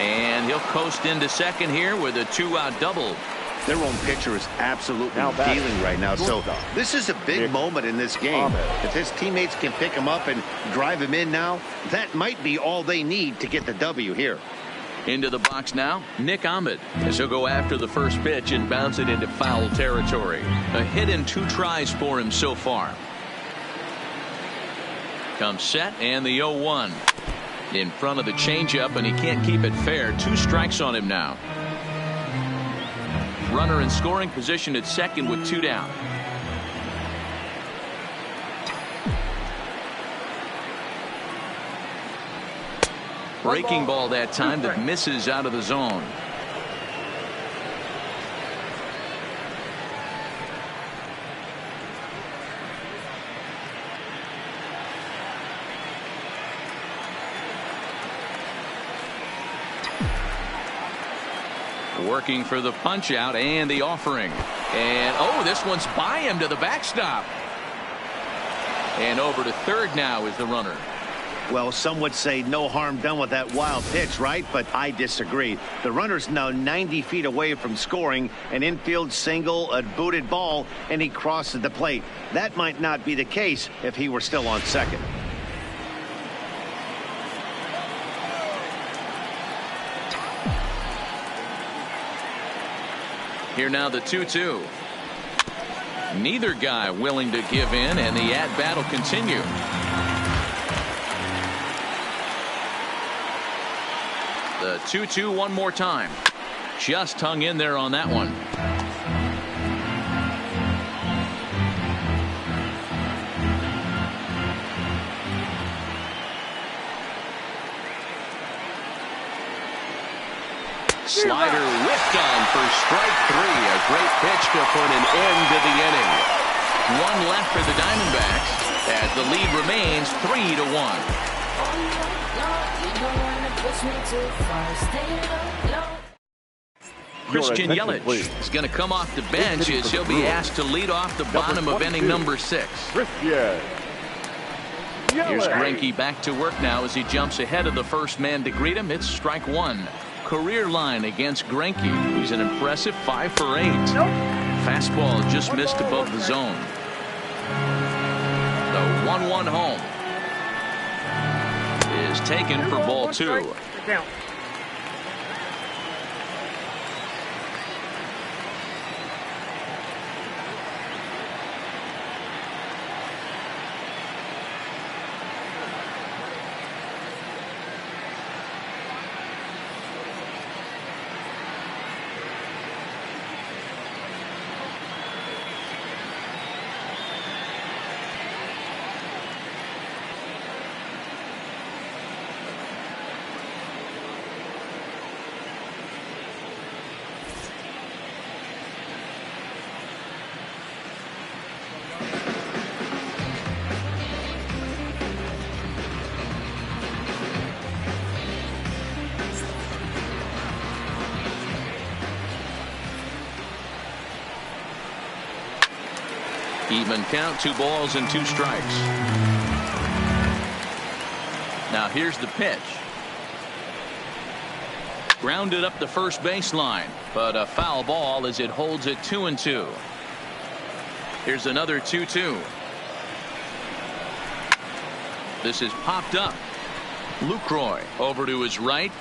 [SPEAKER 1] And he'll coast into second here with a 2-out double.
[SPEAKER 2] Their own pitcher is absolutely dealing right now. So this is a big moment in this game. If his teammates can pick him up and drive him in now, that might be all they need to get the W here.
[SPEAKER 1] Into the box now, Nick Ahmed, as he'll go after the first pitch and bounce it into foul territory. A hit in 2 tries for him so far. Comes set and the 0-1. In front of the changeup, and he can't keep it fair. 2 strikes on him now. Runner in scoring position at second with 2 down. Breaking ball that time that misses out of the zone. Working for the punch out and the offering. And oh, this one's by him to the backstop. And over to third now is the runner.
[SPEAKER 2] Well, some would say no harm done with that wild pitch, right? But I disagree. The runner's now 90 feet away from scoring an infield single, a booted ball, and he crosses the plate. That might not be the case if he were still on second.
[SPEAKER 1] Here now the 2-2. Neither guy willing to give in, and the at-bat will continue. The 2-2 one more time. Just hung in there on that one. Slider whipped on for strike 3. A great pitch to put an end to the inning. 1 left for the Diamondbacks as the lead remains 3-1. Christian Yelich is going to come off the bench as he'll be asked to lead off the bottom of inning number 6. Here's Greinke back to work now as he jumps ahead of the first man to greet him. It's strike 1. Career line against Greinke. He's an impressive 5 for 8. Fastball just missed above the zone. The 1-1 home is taken for ball 2. Even count, 2 balls and 2 strikes. Now here's the pitch. Grounded up the first baseline, but a foul ball as it holds it 2-2. Here's another 2-2. This is popped up. Lucroy over to his right,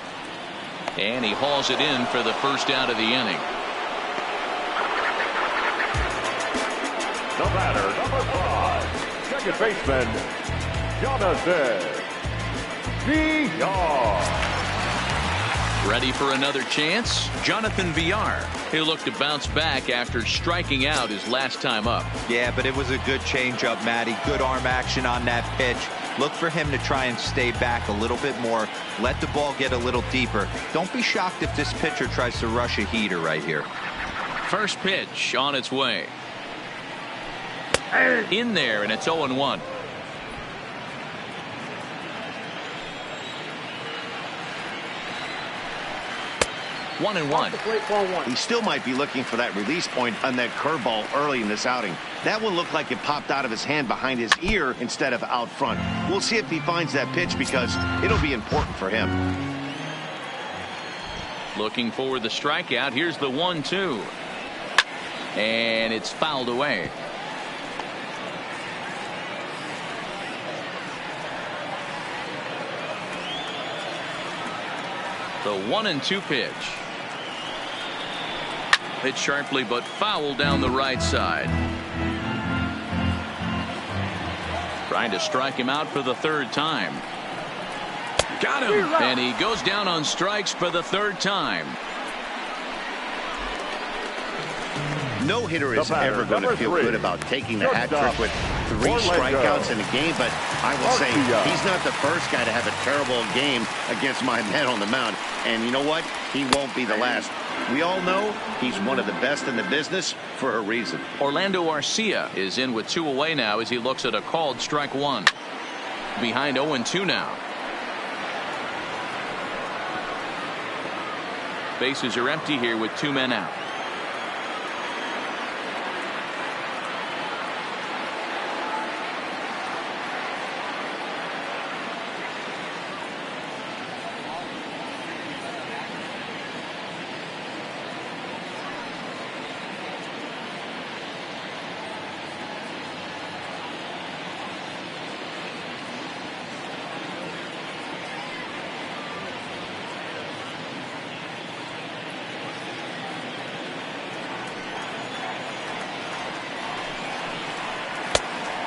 [SPEAKER 1] and he hauls it in for the first out of the inning.
[SPEAKER 4] The batter, number 5, second baseman, Jonathan Villar.
[SPEAKER 1] Ready for another chance? Jonathan Villar. He'll look to bounce back after striking out his last time up.
[SPEAKER 3] Yeah, but it was a good changeup, Matty. Good arm action on that pitch. Look for him to try and stay back a little bit more. Let the ball get a little deeper. Don't be shocked if this pitcher tries to rush a heater right here.
[SPEAKER 1] First pitch on its way. In there, and it's 0-1. 1-1.
[SPEAKER 2] He still might be looking for that release point on that curveball early in this outing. That one looked like it popped out of his hand behind his ear instead of out front. We'll see if he finds that pitch because it'll be important for him.
[SPEAKER 1] Looking for the strikeout. Here's the 1-2. And it's fouled away. The 1-2 pitch. Hit sharply but foul down the right side. Trying to strike him out for the third time. Got him. And he goes down on strikes for the third time.
[SPEAKER 2] No hitter is ever going to feel good about taking the hat trick with 3 strikeouts in a game, but I will say he's not the first guy to have a terrible game against my men on the mound. And you know what? He won't be the last. We all know he's one of the best in the business for a reason.
[SPEAKER 1] Orlando Arcia is in with 2 away now as he looks at a called strike 1. Behind 0-2 now. Bases are empty here with 2 men out.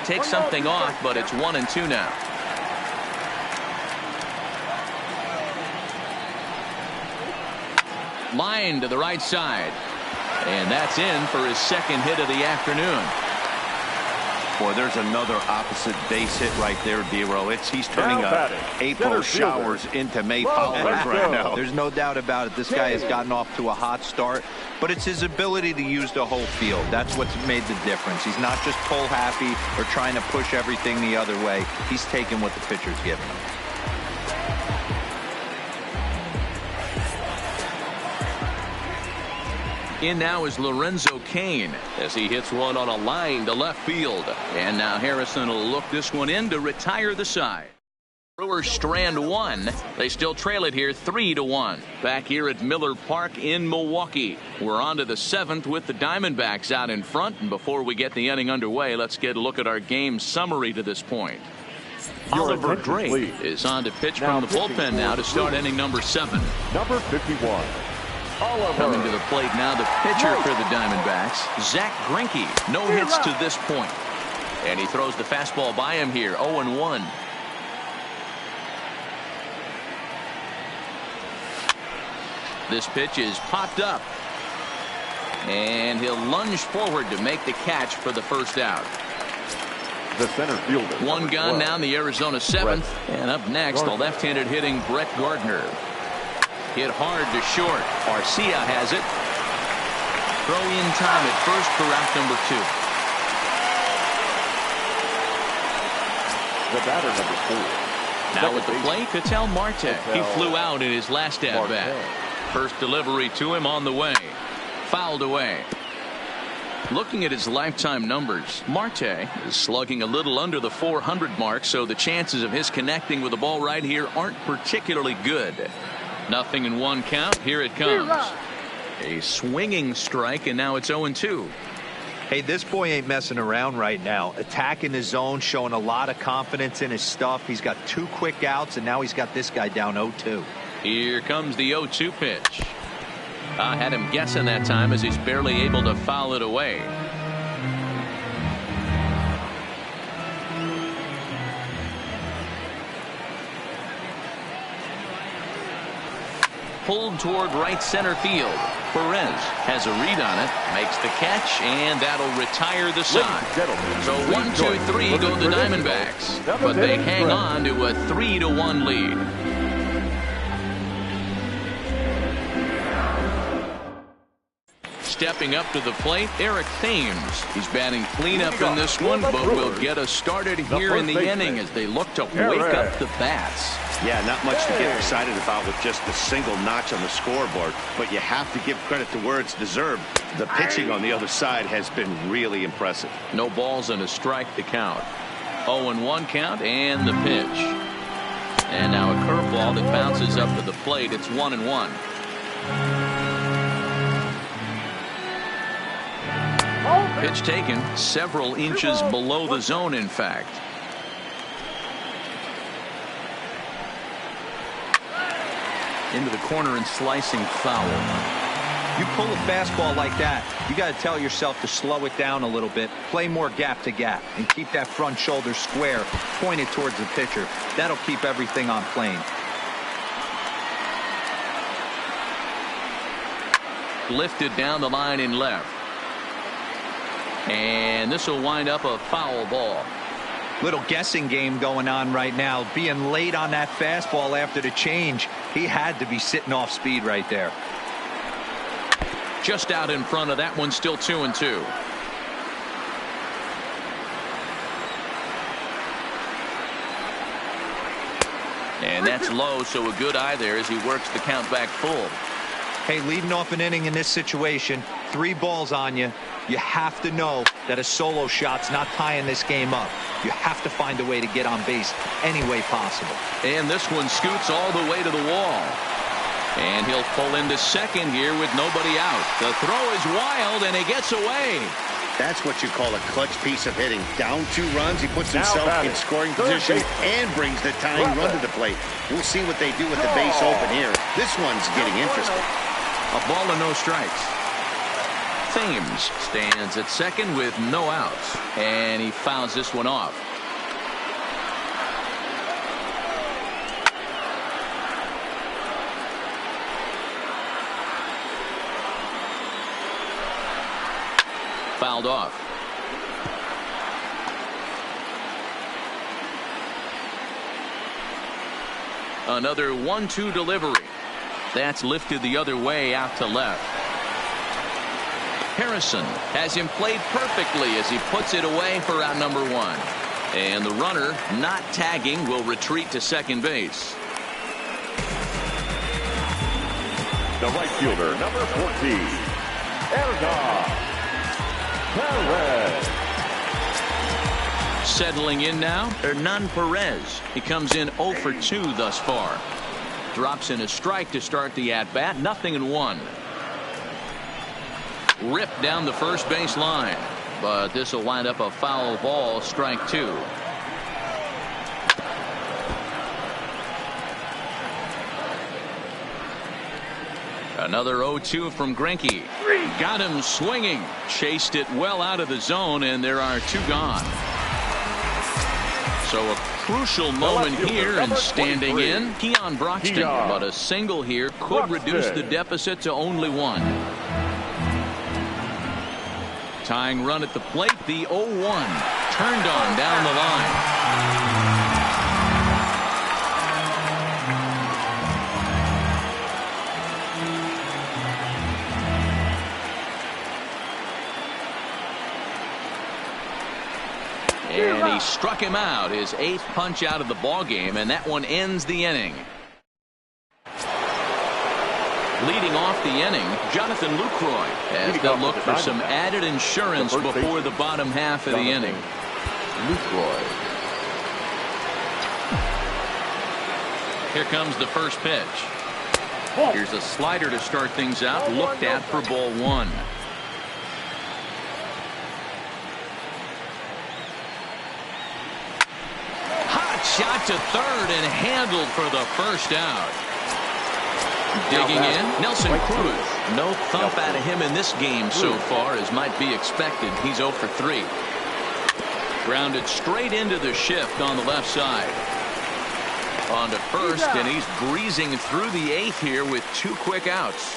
[SPEAKER 1] Take something off, but it's 1-2 now. Line to the right side. And that's in for his second hit of the afternoon.
[SPEAKER 2] Boy, there's another opposite base hit right there, D-Row. He's turning April showers into May followers right now.
[SPEAKER 3] There's no doubt about it. This guy has gotten off to a hot start, but it's his ability to use the whole field. That's what's made the difference. He's not just pull happy or trying to push everything the other way. He's taking what the pitcher's giving him.
[SPEAKER 1] In now is Lorenzo Cain as he hits one on a line to left field. And now Harrison will look this one in to retire the side. Brewers strand 1. They still trail it here 3-1. Back here at Miller Park in Milwaukee. We're on to the 7th with the Diamondbacks out in front. And before we get the inning underway, let's get a look at our game summary to this point. Oliver Drake is on to pitch from the bullpen now to start inning number 7.
[SPEAKER 4] Number 51.
[SPEAKER 1] Coming to the plate now, the pitcher for the Diamondbacks, Zach Greinke. No hits to this point. And he throws the fastball by him here, 0-1. This pitch is popped up. And he'll lunge forward to make the catch for the first out.
[SPEAKER 4] The center fielder.
[SPEAKER 1] One gone now in the Arizona 7th. And up next, the left-handed hitting Brett Gardner. Hit hard to short. Arcia has it. Throw in time at first for out number 2.
[SPEAKER 4] The batter number 4.
[SPEAKER 1] Now at the plate, Ketel Marte. He flew out in his last at bat. First delivery to him on the way. Fouled away. Looking at his lifetime numbers, Marte is slugging a little under the 400 mark, so the chances of his connecting with the ball right here aren't particularly good. Nothing in 1 count. Here it comes. A swinging strike, and now it's 0-2.
[SPEAKER 3] Hey, this boy ain't messing around right now. Attacking his zone, showing a lot of confidence in his stuff. He's got 2 quick outs, and now he's got this guy down 0-2.
[SPEAKER 1] Here comes the 0-2 pitch. I had him guessing that time as he's barely able to foul it away. Pulled toward right center field. Perez has a read on it, makes the catch, and that'll retire the side. So 1-2-3 go the Diamondbacks, but they hang on to a 3-1 lead. stepping up to the plate, Eric Thames. He's batting cleanup in this one, but will get us started here in the inning as they look to wake up the bats.
[SPEAKER 2] Yeah, not much to get excited about with just a single notch on the scoreboard, but you have to give credit to where it's deserved. The pitching on the other side has been really impressive.
[SPEAKER 1] No balls and a strike to count. 0-1 count and the pitch. And now a curveball that bounces up to the plate. It's 1-1. Pitch taken several inches below the zone, in fact. Into the corner and slicing foul.
[SPEAKER 3] You pull a fastball like that, you got to tell yourself to slow it down a little bit, play more gap to gap, and keep that front shoulder square, pointed towards the pitcher. That'll keep everything on plane.
[SPEAKER 1] Lifted down the line in left. And this will wind up a foul ball.
[SPEAKER 3] Little guessing game going on right now. Being late on that fastball after the change, he had to be sitting off speed right there.
[SPEAKER 1] Just out in front of that one, still 2-2. And that's low, so a good eye there as he works the count back full.
[SPEAKER 3] Hey, leading off an inning in this situation, 3 balls on you. You have to know that a solo shot's not tying this game up. You have to find a way to get on base any way possible.
[SPEAKER 1] And this one scoots all the way to the wall. And he'll pull into second here with nobody out. The throw is wild, and he gets away.
[SPEAKER 2] That's what you call a clutch piece of hitting. Down 2 runs, he puts himself in scoring position and brings the tying run to the plate. We'll see what they do with the base open here. This one's getting interesting.
[SPEAKER 1] A ball and no strikes. Thames stands at second with no outs, and he fouls this one off. Fouled off. Another 1-2 delivery. That's lifted the other way out to left. Harrison has him played perfectly as he puts it away for out number 1. And the runner, not tagging, will retreat to second base.
[SPEAKER 4] The right fielder, number 14, Hernan Perez.
[SPEAKER 1] Settling in now, Hernan Perez. He comes in 0 for 2 thus far. Drops in a strike to start the at-bat. 0-1. Ripped down the first base line, but this will wind up a foul ball, strike 2. Another 0-2 from Greinke. Got him swinging, chased it well out of the zone, and there are 2 gone. So a crucial moment here, and standing in, Keon Broxton, but a single here could reduce the deficit to only 1. Tying run at the plate, the 0-1. Turned on down the line. And he struck him out, his 8th punch out of the ball game, and that one ends the inning. Leading off the inning, Jonathan Lucroy, as they'll look for some added insurance before the bottom half of the inning.
[SPEAKER 4] Lucroy.
[SPEAKER 1] Here comes the first pitch. Here's a slider to start things out, looked at for ball 1. Hot shot to third and handled for the first out. Digging in, Nelson Cruz. No thump out of him in this game so far, as might be expected. He's 0 for 3. Grounded straight into the shift on the left side. On to first, and he's breezing through the 8th here with 2 quick outs.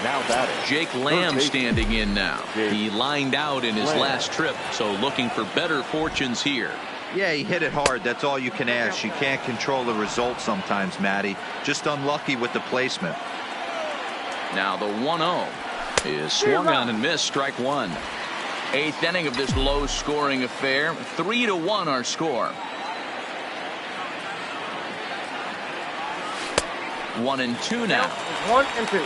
[SPEAKER 4] Now batting,
[SPEAKER 1] Jake Lamb standing in now. He lined out in his last trip, so looking for better fortunes here.
[SPEAKER 3] Yeah, he hit it hard. That's all you can ask. You can't control the result sometimes, Matty. Just unlucky with the placement.
[SPEAKER 1] Now the 1-0. is swung on and missed. Strike one. Eighth inning of this low-scoring affair. 3-1 our score. 1-2 now.
[SPEAKER 4] 1-2.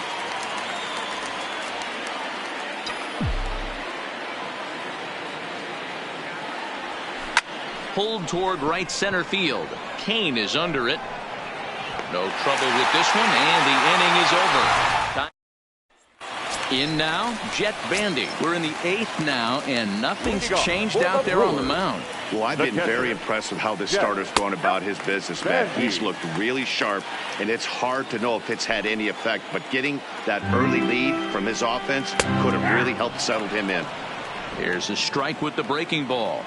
[SPEAKER 1] Pulled toward right center field. Kane is under it. No trouble with this one, and the inning is over. In now, Jet Bandy. We're in the eighth now, and nothing's changed out there on the mound.
[SPEAKER 2] Well, I've been very impressed with how this starter's going about his business, man. He's looked really sharp, and it's hard to know if it's had any effect, but getting that early lead from his offense could have really helped settle him in.
[SPEAKER 1] Here's a strike with the breaking ball.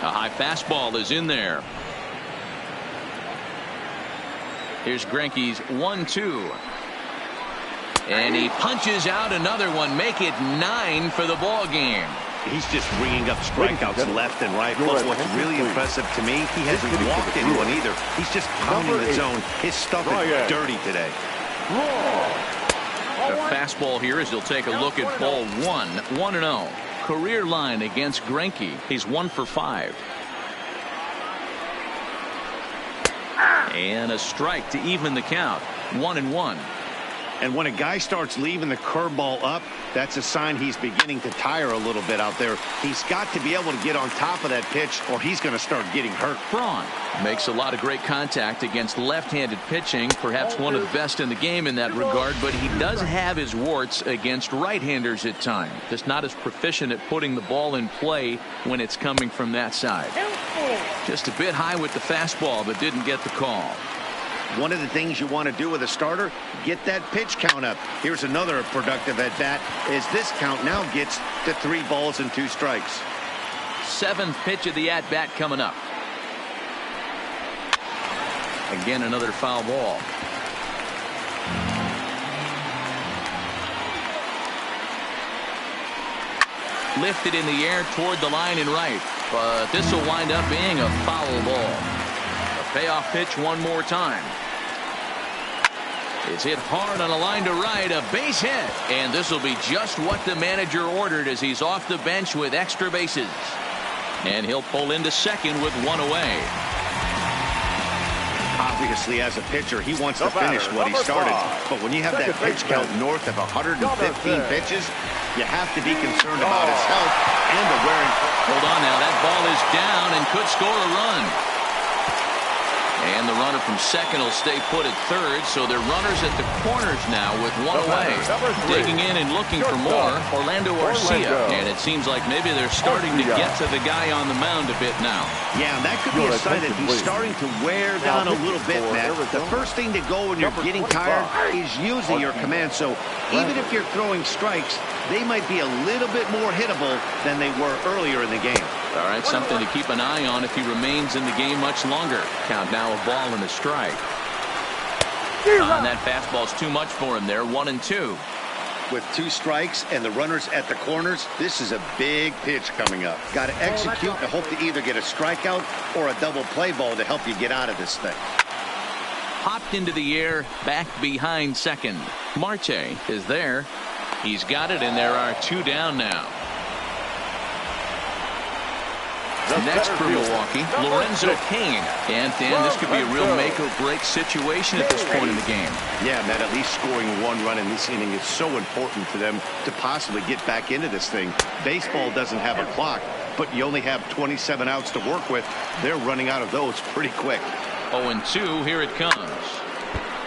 [SPEAKER 1] A high fastball is in there. Here's Greinke's 1-2. And he punches out another one. Make it 9 for the ball game.
[SPEAKER 2] He's just ringing up strikeouts left and right. But what's really impressive to me, he hasn't walked anyone either. He's just pounding the zone. His stuff is dirty today.
[SPEAKER 1] The fastball here as he'll take a look at ball one. 1-0. Career line against Greinke. He's 1 for 5. And a strike to even the count. 1-1.
[SPEAKER 2] And when a guy starts leaving the curveball up, that's a sign he's beginning to tire a little bit out there. He's got to be able to get on top of that pitch, or he's going to start getting hurt.
[SPEAKER 1] Braun makes a lot of great contact against left-handed pitching, perhaps one of the best in the game in that regard, but he does have his warts against right-handers at times. Just not as proficient at putting the ball in play when it's coming from that side. Just a bit high with the fastball, but didn't get the call.
[SPEAKER 2] One of the things you want to do with a starter, get that pitch count up. Here's another productive at bat as this count now gets to 3 balls and 2 strikes.
[SPEAKER 1] 7th pitch of the at bat coming up. Again, another foul ball. Lifted in the air toward the line and right, but this will wind up being a foul ball. A payoff pitch one more time. It's hit hard on a line to right, a base hit, and this will be just what the manager ordered as he's off the bench with extra bases. And he'll pull into second with 1 away.
[SPEAKER 2] Obviously, as a pitcher, he wants to finish what he started. But when you have that pitch count north of 115 pitches, you have to be concerned about his health and the wearing.
[SPEAKER 1] Hold on now, that ball is down and could score a run. And the runner from second will stay put at third, so they're runners at the corners now with 1 away. Digging in and looking for more, Orlando Arcia. And it seems like maybe they're starting to get to the guy on the mound a bit now.
[SPEAKER 2] Yeah, that could be a sign that he's starting to wear down a little bit, Matt. The first thing to go when you're getting tired is using your command. So even if you're throwing strikes, they might be a little bit more hittable than they were earlier in the game.
[SPEAKER 1] All right, something to keep an eye on if he remains in the game much longer. Count now a ball and a strike. And that fastball's too much for him there. 1-2.
[SPEAKER 2] With 2 strikes and the runners at the corners, this is a big pitch coming up. Got to execute and hope to either get a strikeout or a double play ball to help you get out of this thing.
[SPEAKER 1] Popped into the air, back behind second. Marte is there. He's got it, and there are 2 down now. Next for Milwaukee, Lorenzo Cain. And Dan, this could be a real make-or-break situation at this point in the game.
[SPEAKER 2] Yeah, Matt, at least scoring 1 run in this inning is so important to them to possibly get back into this thing. Baseball doesn't have a clock, but you only have 27 outs to work with. They're running out of those pretty quick.
[SPEAKER 1] 0-2, here it comes.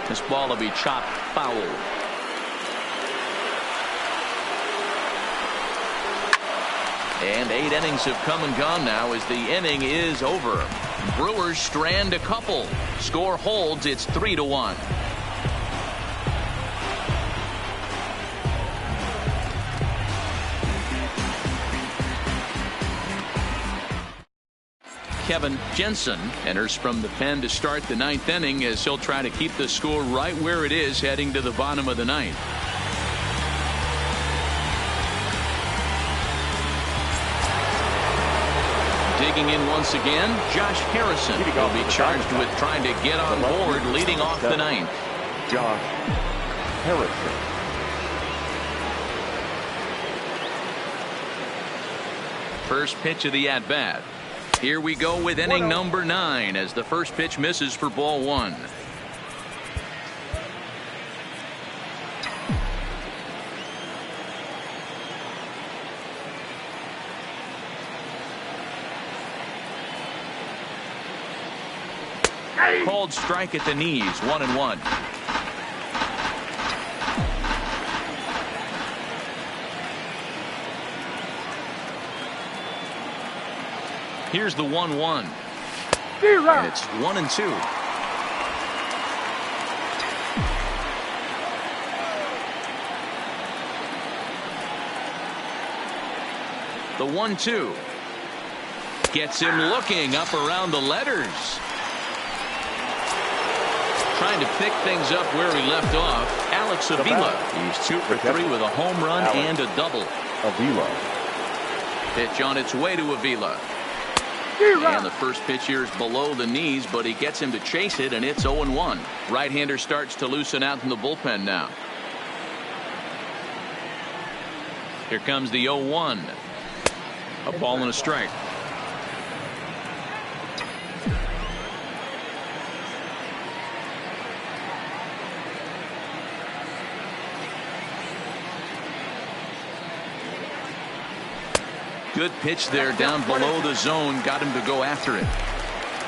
[SPEAKER 1] This ball will be chopped foul. And 8 innings have come and gone now as the inning is over. Brewers strand a couple. Score holds. It's 3-1. Kevin Jensen enters from the pen to start the 9th inning as he'll try to keep the score right where it is heading to the bottom of the 9th. Digging in once again, Josh Harrison will be charged with trying to get on board leading off the 9th.
[SPEAKER 4] Josh Harrison.
[SPEAKER 1] First pitch of the at-bat. Here we go with inning number 9 as the first pitch misses for ball 1. Called strike at the knees, 1-1. Here's the 1-1. And it's 1-2. The 1-2 gets him looking up around the letters. Trying to pick things up where he left off. Alex Avila. He's 2 for 3 with a home run and a double.
[SPEAKER 4] Avila.
[SPEAKER 1] Pitch on its way to Avila. And the first pitch here is below the knees, but he gets him to chase it, and it's 0-1. Right-hander starts to loosen out in the bullpen now. Here comes the 0-1. A ball and a strike. Good pitch there down below the zone. Got him to go after it.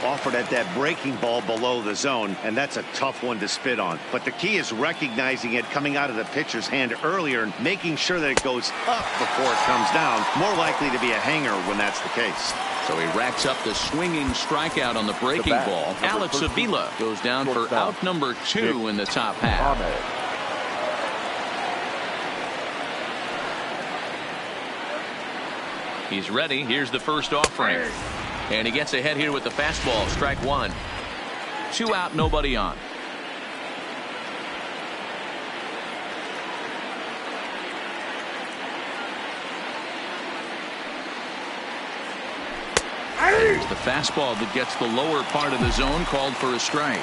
[SPEAKER 2] Offered at that breaking ball below the zone, and that's a tough one to spit on. But the key is recognizing it coming out of the pitcher's hand earlier and making sure that it goes up before it comes down. More likely to be a hanger when that's the case.
[SPEAKER 1] So he racks up the swinging strikeout on the breaking ball. Alex Avila goes down for out number 2 in the top half. He's ready. Here's the first offering. And he gets ahead here with the fastball. Strike 1. 2 out, nobody on. There's the fastball that gets the lower part of the zone, called for a strike.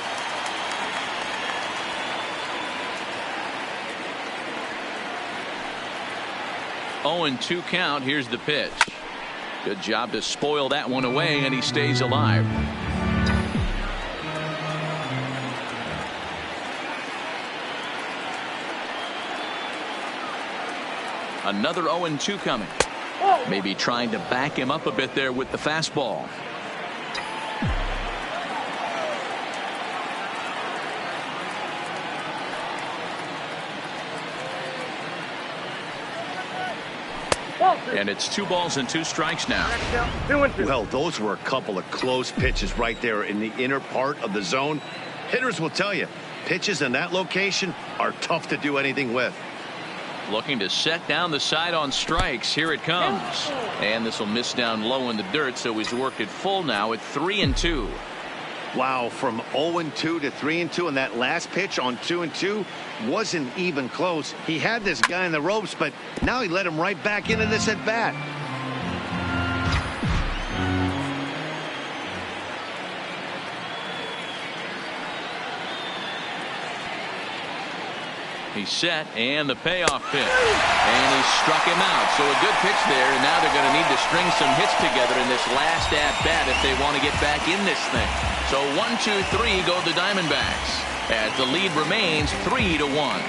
[SPEAKER 1] Oh, and 2 count. Here's the pitch. Good job to spoil that one away, and he stays alive. Another 0-2 coming. Maybe trying to back him up a bit there with the fastball. And it's 2 balls and 2 strikes now.
[SPEAKER 2] Well, those were a couple of close pitches right there in the inner part of the zone. Hitters will tell you, pitches in that location are tough to do anything with.
[SPEAKER 1] Looking to set down the side on strikes. Here it comes. And this will miss down low in the dirt, so he's worked it full now at 3-2.
[SPEAKER 2] Wow, from 0-2 to 3-2, and that last pitch on 2-2 wasn't even close. He had this guy in the ropes, but now he let him right back into this at bat.
[SPEAKER 1] He's set, and the payoff pitch. And he struck him out. So a good pitch there, and now they're going to need to string some hits together in this last at-bat if they want to get back in this thing. So 1-2-3 go the Diamondbacks as the lead remains 3-1.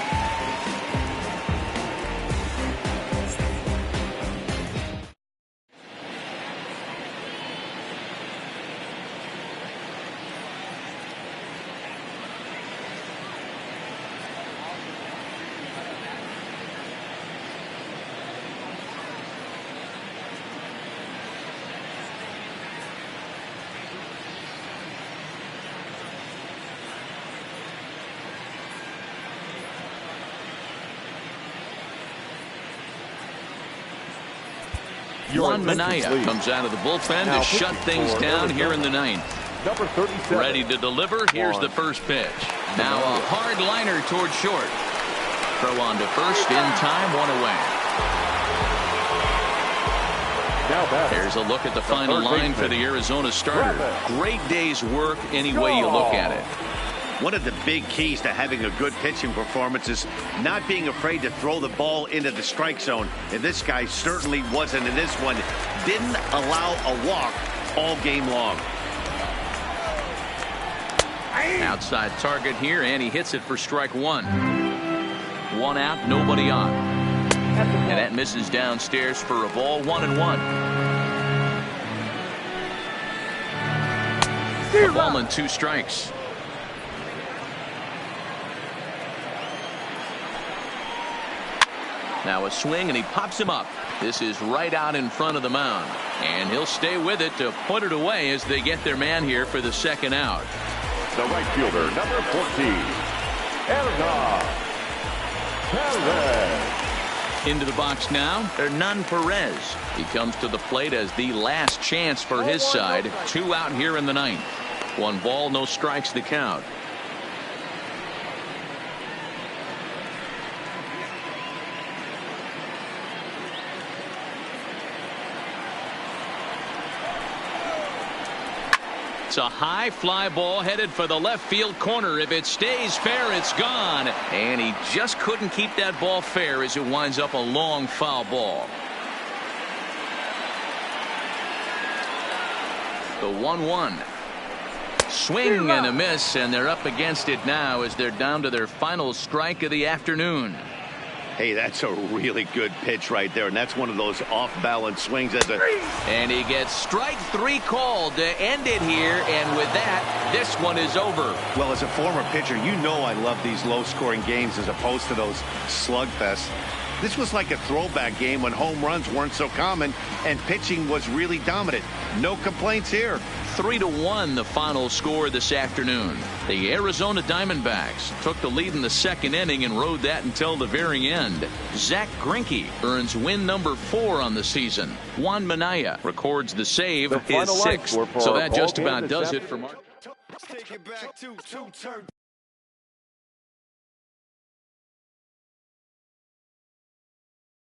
[SPEAKER 1] Juan Minaya comes out of the bullpen to shut things down here in the 9th.
[SPEAKER 4] Number 37.
[SPEAKER 1] Ready to deliver. Here's the first pitch. Now a hard liner toward short. Throw on to first in time, 1 away. There's a look at the final line for the Arizona starter. Great day's work any way you look at it.
[SPEAKER 2] One of the big keys to having a good pitching performance is not being afraid to throw the ball into the strike zone. And this guy certainly wasn't in this one. Didn't allow a walk all game long.
[SPEAKER 1] Outside target here, and he hits it for strike one. One out, nobody on. And that misses downstairs for a ball, 1-1. A ball and 2 strikes. Now a swing, and he pops him up. This is right out in front of the mound. And he'll stay with it to put it away as they get their man here for the second out.
[SPEAKER 4] The right fielder, number 14, Hernán Perez.
[SPEAKER 1] Into the box now, Hernán Perez. He comes to the plate as the last chance for his side. 2 out here in the 9th. 1 ball, no strikes the count. It's a high fly ball headed for the left field corner. If it stays fair, it's gone. And he just couldn't keep that ball fair as it winds up a long foul ball. The 1-1. Swing and a miss, and they're up against it now as they're down to their final strike of the afternoon.
[SPEAKER 2] Hey, that's a really good pitch right there, and that's one of those off-balance swings.
[SPEAKER 1] And he gets strike 3 called to end it here, and with that, this one is over.
[SPEAKER 2] Well, as a former pitcher, you know I love these low-scoring games as opposed to those slugfests. This was like a throwback game when home runs weren't so common and pitching was really dominant. No complaints here.
[SPEAKER 1] 3-1 the final score this afternoon. The Arizona Diamondbacks took the lead in the second inning and rode that until the very end. Zack Greinke earns win number 4 on the season. Juan Minaya records the save, his 6th. So that just about does it for Mark.